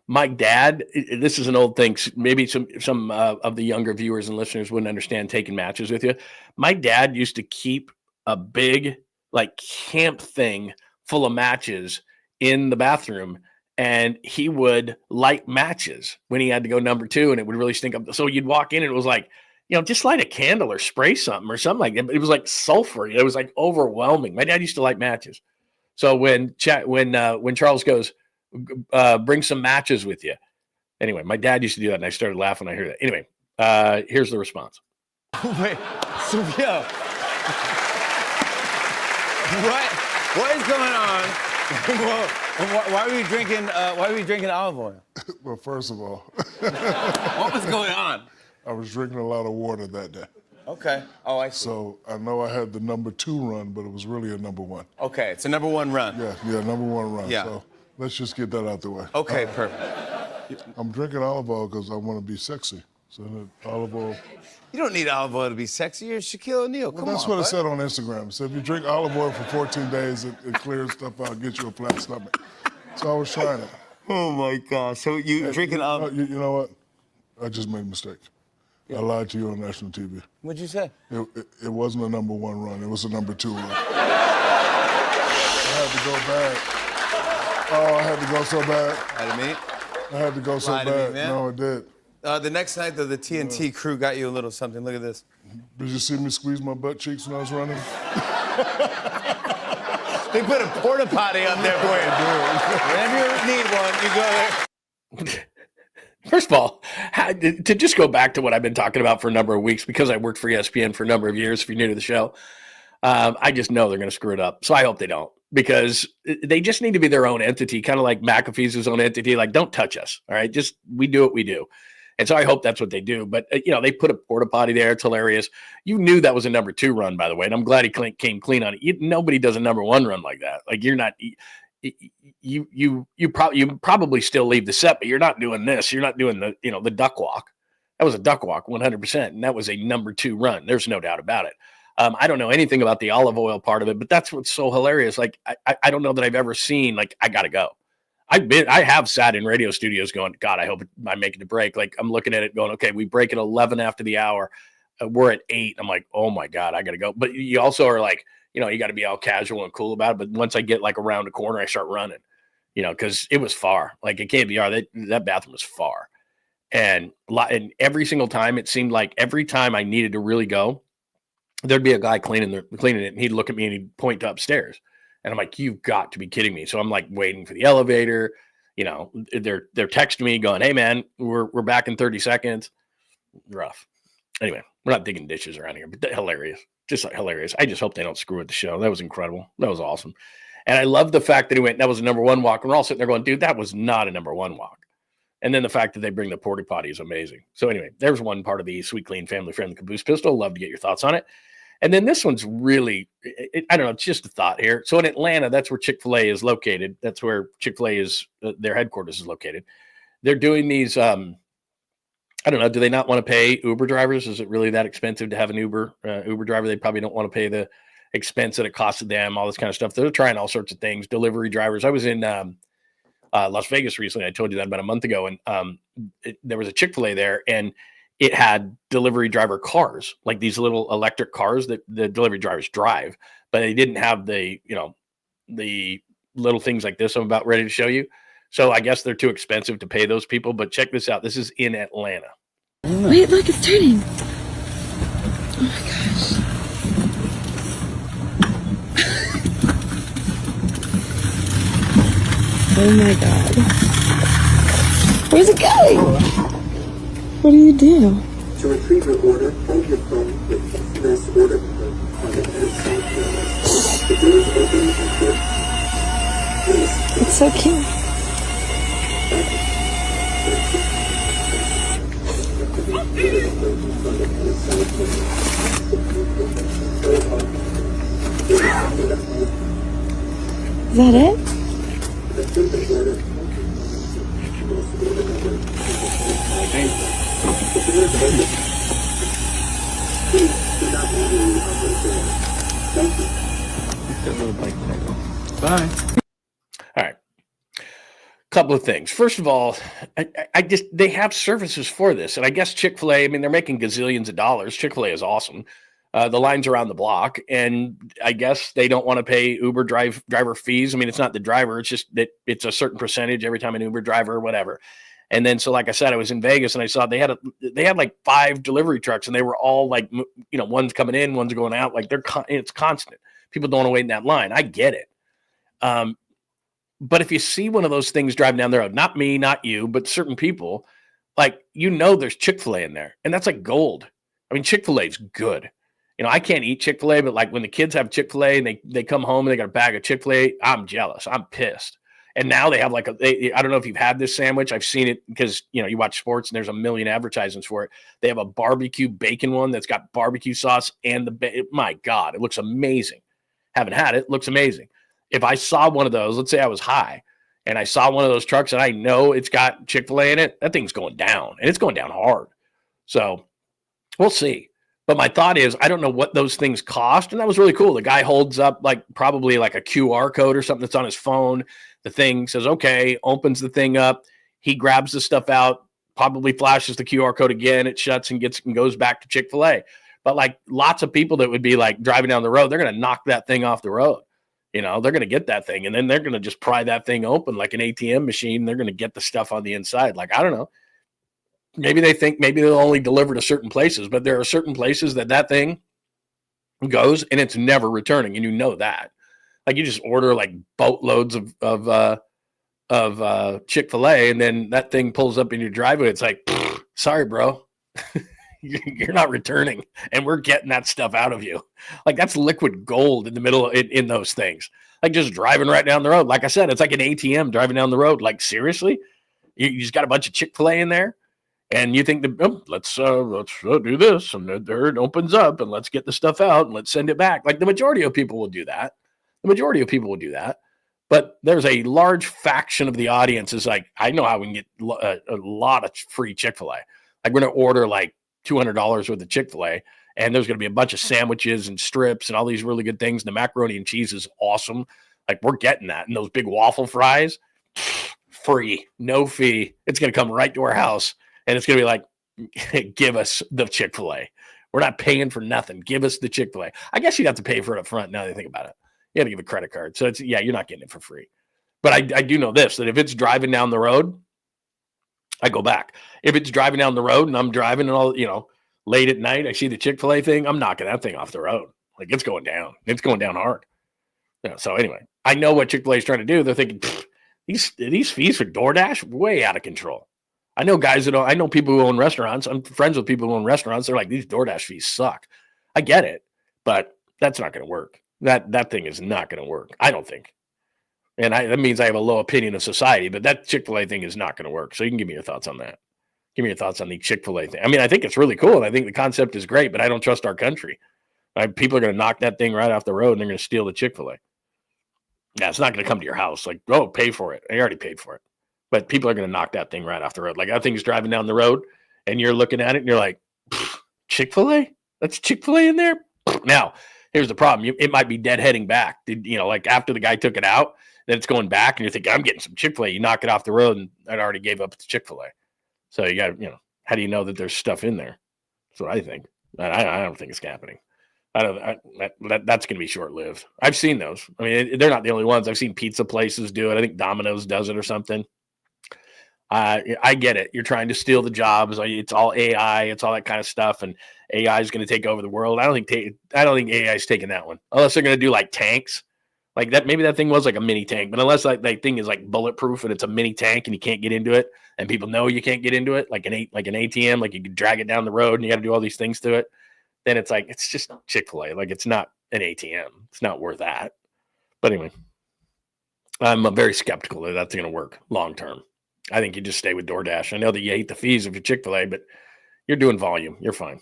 [SPEAKER 5] my dad, this is an old thing, maybe some of the younger viewers and listeners wouldn't understand taking matches with you. My dad used to keep a big, like, camp thing full of matches in the bathroom, and he would light matches when he had to go number 2, and it would really stink up. So you'd walk in, and it was like, just light a candle or spray something or something like that. But it was like sulfur. It was like overwhelming. My dad used to light matches. So when Charles goes, bring some matches with you. Anyway, my dad used to do that, and I started laughing when I heard that. Anyway, here's the response.
[SPEAKER 10] Wait, so yo, what is going on? Why are we drinking? Why are we drinking olive oil?
[SPEAKER 9] Well, first of all,
[SPEAKER 10] What was going on?
[SPEAKER 9] I was drinking a lot of water that day.
[SPEAKER 10] Okay. Oh, I see.
[SPEAKER 9] So I know I had the number 2 run, but it was really a number 1.
[SPEAKER 10] Okay, it's a number 1 run.
[SPEAKER 9] Yeah, number 1 run.
[SPEAKER 10] Yeah.
[SPEAKER 9] So let's just get that out the way.
[SPEAKER 10] Okay, perfect.
[SPEAKER 9] I'm drinking olive oil because I want to be sexy. So the olive oil.
[SPEAKER 10] You don't need olive oil to be sexy. You're Shaquille O'Neal.
[SPEAKER 9] Well,
[SPEAKER 10] Come
[SPEAKER 9] that's
[SPEAKER 10] on,
[SPEAKER 9] what
[SPEAKER 10] bud.
[SPEAKER 9] it said on Instagram. So if you drink olive oil for 14 days, it clears stuff out, gets you a flat stomach. So I was trying it.
[SPEAKER 10] Oh my gosh. So you drinking olive?
[SPEAKER 9] You know what? I just made a mistake. I lied to you on national TV.
[SPEAKER 10] What'd you say?
[SPEAKER 9] It wasn't a number 1 run. It was a number 2 run. I had to go back. Oh, I had to go so bad.
[SPEAKER 10] Lie to me?
[SPEAKER 9] I had to go so
[SPEAKER 10] Lie to me,
[SPEAKER 9] bad.
[SPEAKER 10] man.
[SPEAKER 9] No, I did.
[SPEAKER 10] The next night, though, the TNT crew got you a little something. Look at this.
[SPEAKER 9] Did you see me squeeze my butt cheeks when I was running?
[SPEAKER 10] They put a porta potty up there for you. Whenever you need one, you go there.
[SPEAKER 5] First of all, to just go back to what I've been talking about for a number of weeks, because I worked for ESPN for a number of years, if you're new to the show, I just know they're going to screw it up. So I hope they don't, because they just need to be their own entity, kind of like McAfee's his own entity. Like, don't touch us, all right? Just, we do what we do. And so I hope that's what they do. But, they put a porta potty there. It's hilarious. You knew that was a number 2 run, by the way, and I'm glad he came clean on it. Nobody does a number 1 run like that. Like, you're not – you probably still leave the set, but you're not doing this. You're not doing the duck walk. That was a duck walk, 100%, and that was a number 2 run. There's no doubt about it. I don't know anything about the olive oil part of it, but that's what's so hilarious. Like, I don't know that I've ever seen, like, I got to go. I have sat in radio studios going, God, I hope I'm making a break. Like, I'm looking at it going, okay, we break at 11 after the hour. We're at 8. I'm like, oh my God, I got to go. But you also are like, you got to be all casual and cool about it. But once I get like around the corner, I start running, because it was far. Like, it can't be hard. That bathroom was far. And every single time, it seemed like every time I needed to really go, there'd be a guy cleaning it, and he'd look at me and he'd point to upstairs. And I'm like, you've got to be kidding me. So I'm like waiting for the elevator. They're texting me going, hey man, we're back in 30 seconds. Rough. Anyway, we're not digging dishes around here, but hilarious. Just like hilarious. I just hope they don't screw with the show. That was incredible. That was awesome. And I love the fact that he went, that was a number 1 walk. And we're all sitting there going, dude, that was not a number 1 walk. And then the fact that they bring the porta potty is amazing. So anyway, there's one part of the Sweet Clean Family Friendly Caboose Pistol. Love to get your thoughts on it. And then this one's really, I don't know, it's just a thought here. So in Atlanta, that's where Chick-fil-A is located. That's where Chick-fil-A is, their headquarters is located. They're doing these, I don't know, do they not want to pay Uber drivers? Is it really that expensive to have an Uber driver? They probably don't want to pay the expense that it costed them, all this kind of stuff. They're trying all sorts of things, delivery drivers. I was in Las Vegas recently. I told you that about a month ago. And there was a Chick-fil-A there, and it had delivery driver cars, like these little electric cars that the delivery drivers drive, but they didn't have the little things like this I'm about ready to show you. So I guess they're too expensive to pay those people, but check this out. This is in Atlanta.
[SPEAKER 11] Wait, look, it's turning. Oh my gosh. Oh my God. Where's it going? What do you do?
[SPEAKER 12] To retrieve your order, hold your phone with SMS order code on the inside door. The door is open and closed. Please.
[SPEAKER 11] It's so cute. Is that it?
[SPEAKER 5] Bye. All right. Couple of things. First of all, they have services for this. And I guess Chick-fil-A, I mean, they're making gazillions of dollars. Chick-fil-A is awesome. The line's around the block. And I guess they don't want to pay Uber driver fees. I mean, it's not the driver. It's just that it's a certain percentage every time an Uber driver or whatever. And then, so like I said, I was in Vegas and I saw they had like 5 delivery trucks, and they were all like, one's coming in, one's going out. Like it's constant. People don't want to wait in that line. I get it. But if you see one of those things driving down the road, not me, not you, but certain people, like, there's Chick-fil-A in there, and that's like gold. I mean, Chick-fil-A is good. I can't eat Chick-fil-A, but like when the kids have Chick-fil-A and they come home and they got a bag of Chick-fil-A, I'm jealous. I'm pissed. And now they have I don't know if you've had this sandwich. I've seen it because, you watch sports and there's a million advertisements for it. They have a barbecue bacon one that's got barbecue sauce and my God, it looks amazing. Haven't had it. Looks amazing. If I saw one of those, let's say I was high and I saw one of those trucks and I know it's got Chick-fil-A in it, that thing's going down, and it's going down hard. So we'll see. But my thought is, I don't know what those things cost. And that was really cool. The guy holds up probably like a QR code or something that's on his phone. The thing says, okay, opens the thing up. He grabs the stuff out, probably flashes the QR code again. It shuts and goes back to Chick-fil-A. But like lots of people that would be like driving down the road, they're going to knock that thing off the road. They're going to get that thing and then they're going to just pry that thing open like an ATM machine. They're going to get the stuff on the inside. Like, I don't know. Maybe they think they'll only deliver to certain places, but there are certain places that thing goes and it's never returning. And that. Like, you just order like boatloads of Chick-fil-A and then that thing pulls up in your driveway. It's like, sorry, bro. You're not returning, and we're getting that stuff out of you. Like, that's liquid gold in the middle in those things. Like, just driving right down the road. Like I said, it's like an ATM driving down the road. Like, seriously, you just got a bunch of Chick-fil-A in there, and you think let's do this, and there it opens up, and let's get the stuff out, and let's send it back. Like, the majority of people will do that. But there's a large faction of the audience is like, I know how we can get a lot of free Chick-fil-A. Like, we're going to order like $200 worth of Chick-fil-A, and there's going to be a bunch of sandwiches and strips and all these really good things. And the macaroni and cheese is awesome. Like, we're getting that. And those big waffle fries, free, no fee. It's going to come right to our house, and it's going to be like, give us the Chick-fil-A. We're not paying for nothing. Give us the Chick-fil-A. I guess you'd have to pay for it up front now that I think about it. You got to give a credit card. So you're not getting it for free. But I do know this, that if it's driving down the road, I go back. If it's driving down the road and I'm driving and all, late at night, I see the Chick-fil-A thing, I'm knocking that thing off the road. Like, it's going down. It's going down hard. So anyway, I know what Chick-fil-A is trying to do. They're thinking, these fees for DoorDash, way out of control. I know I know people who own restaurants. I'm friends with people who own restaurants. They're like, these DoorDash fees suck. I get it, but that's not going to work. That thing is not going to work, I don't think. And that means I have a low opinion of society, but that Chick-fil-A thing is not going to work. So you can give me your thoughts on that. Give me your thoughts on the Chick-fil-A thing. I mean, I think it's really cool, and I think the concept is great, but I don't trust our country. People are going to knock that thing right off the road, and they're going to steal the Chick-fil-A. Yeah, it's not going to come to your house. Like, pay for it. I already paid for it. But people are going to knock that thing right off the road. Like, that thing's driving down the road, and you're looking at it, and you're like, Chick-fil-A? That's Chick-fil-A in there? Now, here's the problem. It might be deadheading back. Like after the guy took it out, then it's going back, and you're thinking, I'm getting some Chick-fil-A. You knock it off the road, and I already gave up the Chick-fil-A. So you got, how do you know that there's stuff in there? That's what I think. I don't think it's happening. That's going to be short-lived. I've seen those. I mean, they're not the only ones. I've seen pizza places do it. I think Domino's does it or something. I get it. You're trying to steal the jobs. It's all AI. It's all that kind of stuff, and AI is going to take over the world. I don't think AI is taking that one, unless they're going to do like tanks, like that. Maybe that thing was like a mini tank, but unless that thing is like bulletproof and it's a mini tank and you can't get into it, and people know you can't get into it, like an ATM, like you can drag it down the road and you got to do all these things to it. Then it's like it's just Chick-fil-A. Like, it's not an ATM. It's not worth that. But anyway, I'm very skeptical that that's going to work long term. I think you just stay with DoorDash. I know that you hate the fees of your Chick-fil-A, but you're doing volume. You're fine.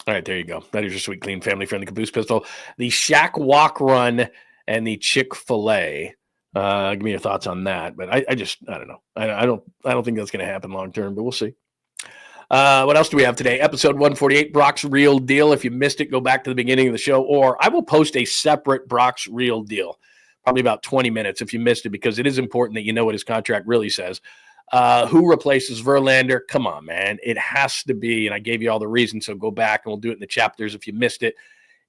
[SPEAKER 5] All right, there you go. That is your sweet, clean, family-friendly Caboose Pistol. The Shack Walk Run and the Chick-fil-A. Give me your thoughts on that. But I don't know. I don't think that's going to happen long term, but we'll see. What else do we have today? Episode 148, Brock's Real Deal. If you missed it, go back to the beginning of the show, or I will post a separate Brock's Real Deal, probably about 20 minutes if you missed it, because it is important that you know what his contract really says. Who replaces Verlander? Come on, man. It has to be, and I gave you all the reasons, so go back and we'll do it in the chapters if you missed it.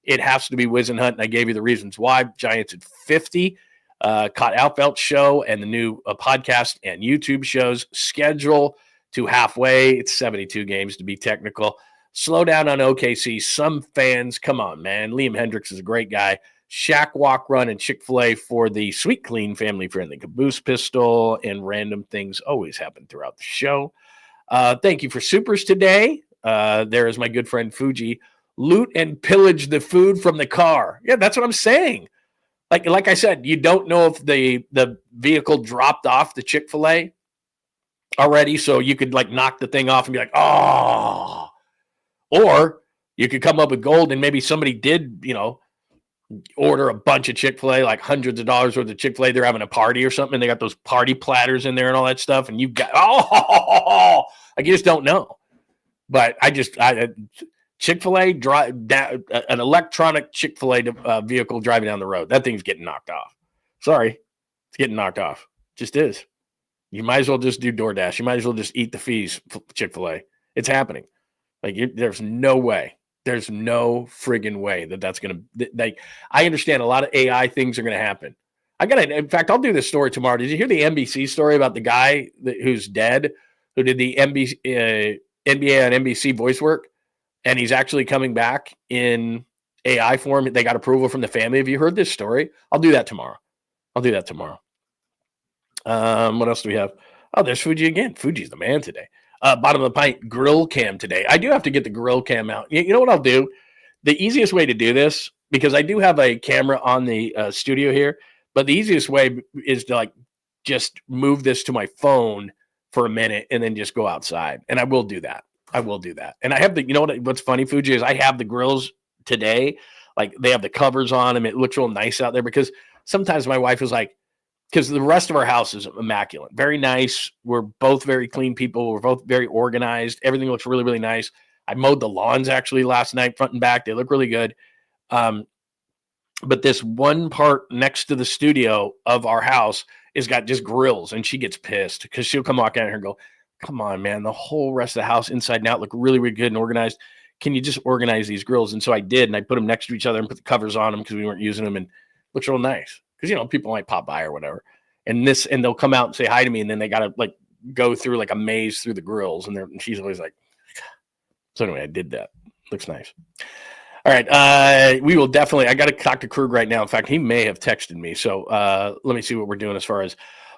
[SPEAKER 5] It has to be Wisenhunt, and I gave you the reasons why. Giants at 50. Caught Outfelt show and the new podcast and YouTube shows schedule to halfway. It's 72 games to be technical. Slow down on OKC. Some fans, come on, man. Liam Hendricks is a great guy. Shack, Walk, Run, and Chick-fil-A for the Sweet Clean family-friendly caboose pistol, and random things always happen throughout the show. Thank you for supers today. There is my good friend Fuji. Loot and pillage the food from the car. Yeah, that's what I'm saying. Like I said, you don't know if the vehicle dropped off the Chick-fil-A already, so you could like knock the thing off and be like, oh. Or you could come up with gold and maybe somebody did, order a bunch of Chick-fil-A, like hundreds of dollars worth of Chick-fil-A. They're having a party or something, and they got those party platters in there and all that stuff, and you got, you just don't know. But Chick-fil-A, an electronic Chick-fil-A vehicle driving down the road, that thing's getting knocked off. Sorry, it's getting knocked off. Just is. You might as well just do DoorDash. You might as well just eat the fees, Chick-fil-A. It's happening. There's no way. There's no friggin' way that's going to, I understand a lot of AI things are going to happen. In fact, I'll do this story tomorrow. Did you hear the NBC story about the guy who's dead, who did the NBA and NBC voice work? And he's actually coming back in AI form. They got approval from the family. Have you heard this story? I'll do that tomorrow. What else do we have? Oh, there's Fuji again. Fuji's the man today. Bottom of the pint grill cam today. I do have to get the grill cam out. You know what I'll do? The easiest way to do this, because I do have a camera on the studio here, but the easiest way is to just move this to my phone for a minute and then just go outside. And I will do that. And I have what's funny, Fuji, is I have the grills today. Like they have the covers on them. It looks real nice out there because sometimes my wife is like, because the rest of our house is immaculate, very nice. We're both very clean people. We're both very organized. Everything looks really, really nice. I mowed the lawns actually last night, front and back. They look really good. But this one part next to the studio of our house has got just grills, and she gets pissed because she'll come walk out here and go, come on, man, the whole rest of the house inside and out look really, really good and organized. Can you just organize these grills? And so I did, and I put them next to each other and put the covers on them because we weren't using them, and it looks real nice. Because, people might pop by or whatever. And they'll come out and say hi to me, and then they got to, go through, a maze through the grills. And she's always like, so anyway, I did that. Looks nice. All right. We will definitely, I got to talk to Krug right now. In fact, he may have texted me. So let me see what we're doing as far as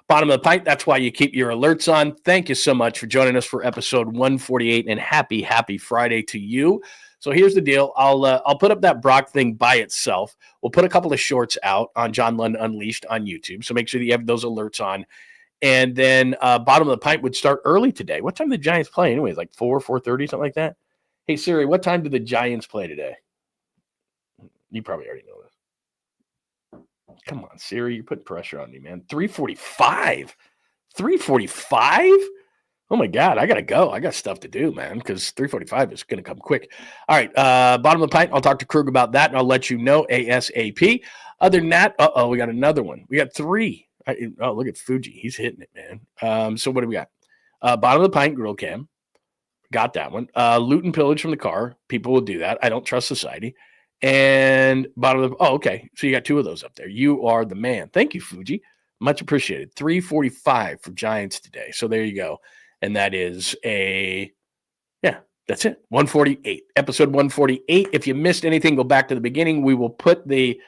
[SPEAKER 5] bottom of the pint. That's why you keep your alerts on. Thank you so much for joining us for episode 148, and happy Friday to you. So here's the deal. I'll put up that Brock thing by itself. We'll put a couple of shorts out on John Lund Unleashed on YouTube. So make sure that you have those alerts on. And then bottom of the pint would start early today. What time did the Giants play anyways? 4:30, something like that? Hey, Siri, what time did the Giants play today? You probably already know this. Come on, Siri. You're putting pressure on me, man. 3:45? 3:45? Oh, my God, I got to go. I got stuff to do, man, because 3:45 is going to come quick. All right, bottom of the pint, I'll talk to Krug about that, and I'll let you know ASAP. Other than that, we got another one. We got three. Look at Fuji. He's hitting it, man. So what do we got? Bottom of the pint, grill cam. Got that one. Loot and pillage from the car. People will do that. I don't trust society. And bottom of the – okay. So you got two of those up there. You are the man. Thank you, Fuji. Much appreciated. 3:45 for Giants today. So there you go. And that is that's it. 148, episode 148. If you missed anything, go back to the beginning. We will put the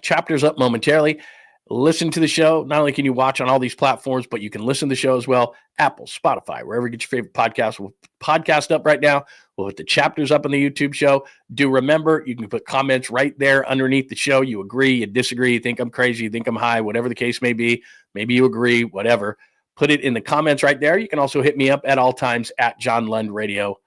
[SPEAKER 5] chapters up momentarily. Listen to the show. Not only can you watch on all these platforms, but you can listen to the show as well. Apple, Spotify, wherever you get your favorite podcast. We'll podcast up right now. We'll put the chapters up on the YouTube show. Do remember, you can put comments right there underneath the show. You agree, you disagree, you think I'm crazy, you think I'm high, whatever the case may be. Maybe you agree, whatever. Put it in the comments right there. You can also hit me up at all times at John Lund Radio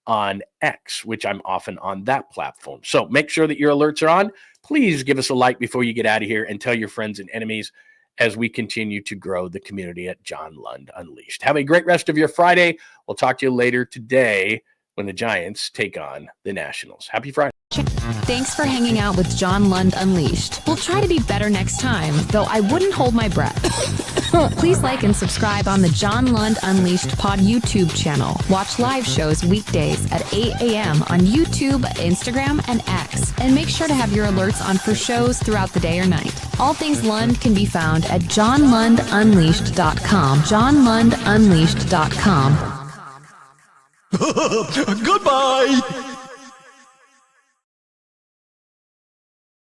[SPEAKER 5] on X, which I'm often on that platform. So make sure that your alerts are on. Please give us a like before you get out of here, and tell your friends and enemies as we continue to grow the community at John Lund Unleashed. Have a great rest of your Friday. We'll talk to you later today when the Giants take on the Nationals. Happy Friday.
[SPEAKER 13] Thanks for hanging out with John Lund Unleashed. We'll try to be better next time, though I wouldn't hold my breath. Please like and subscribe on the John Lund Unleashed Pod YouTube channel. Watch live shows weekdays at 8 a.m. on YouTube, Instagram, and X. And make sure to have your alerts on for shows throughout the day or night. All things Lund can be found at johnlundunleashed.com. johnlundunleashed.com.
[SPEAKER 14] Goodbye!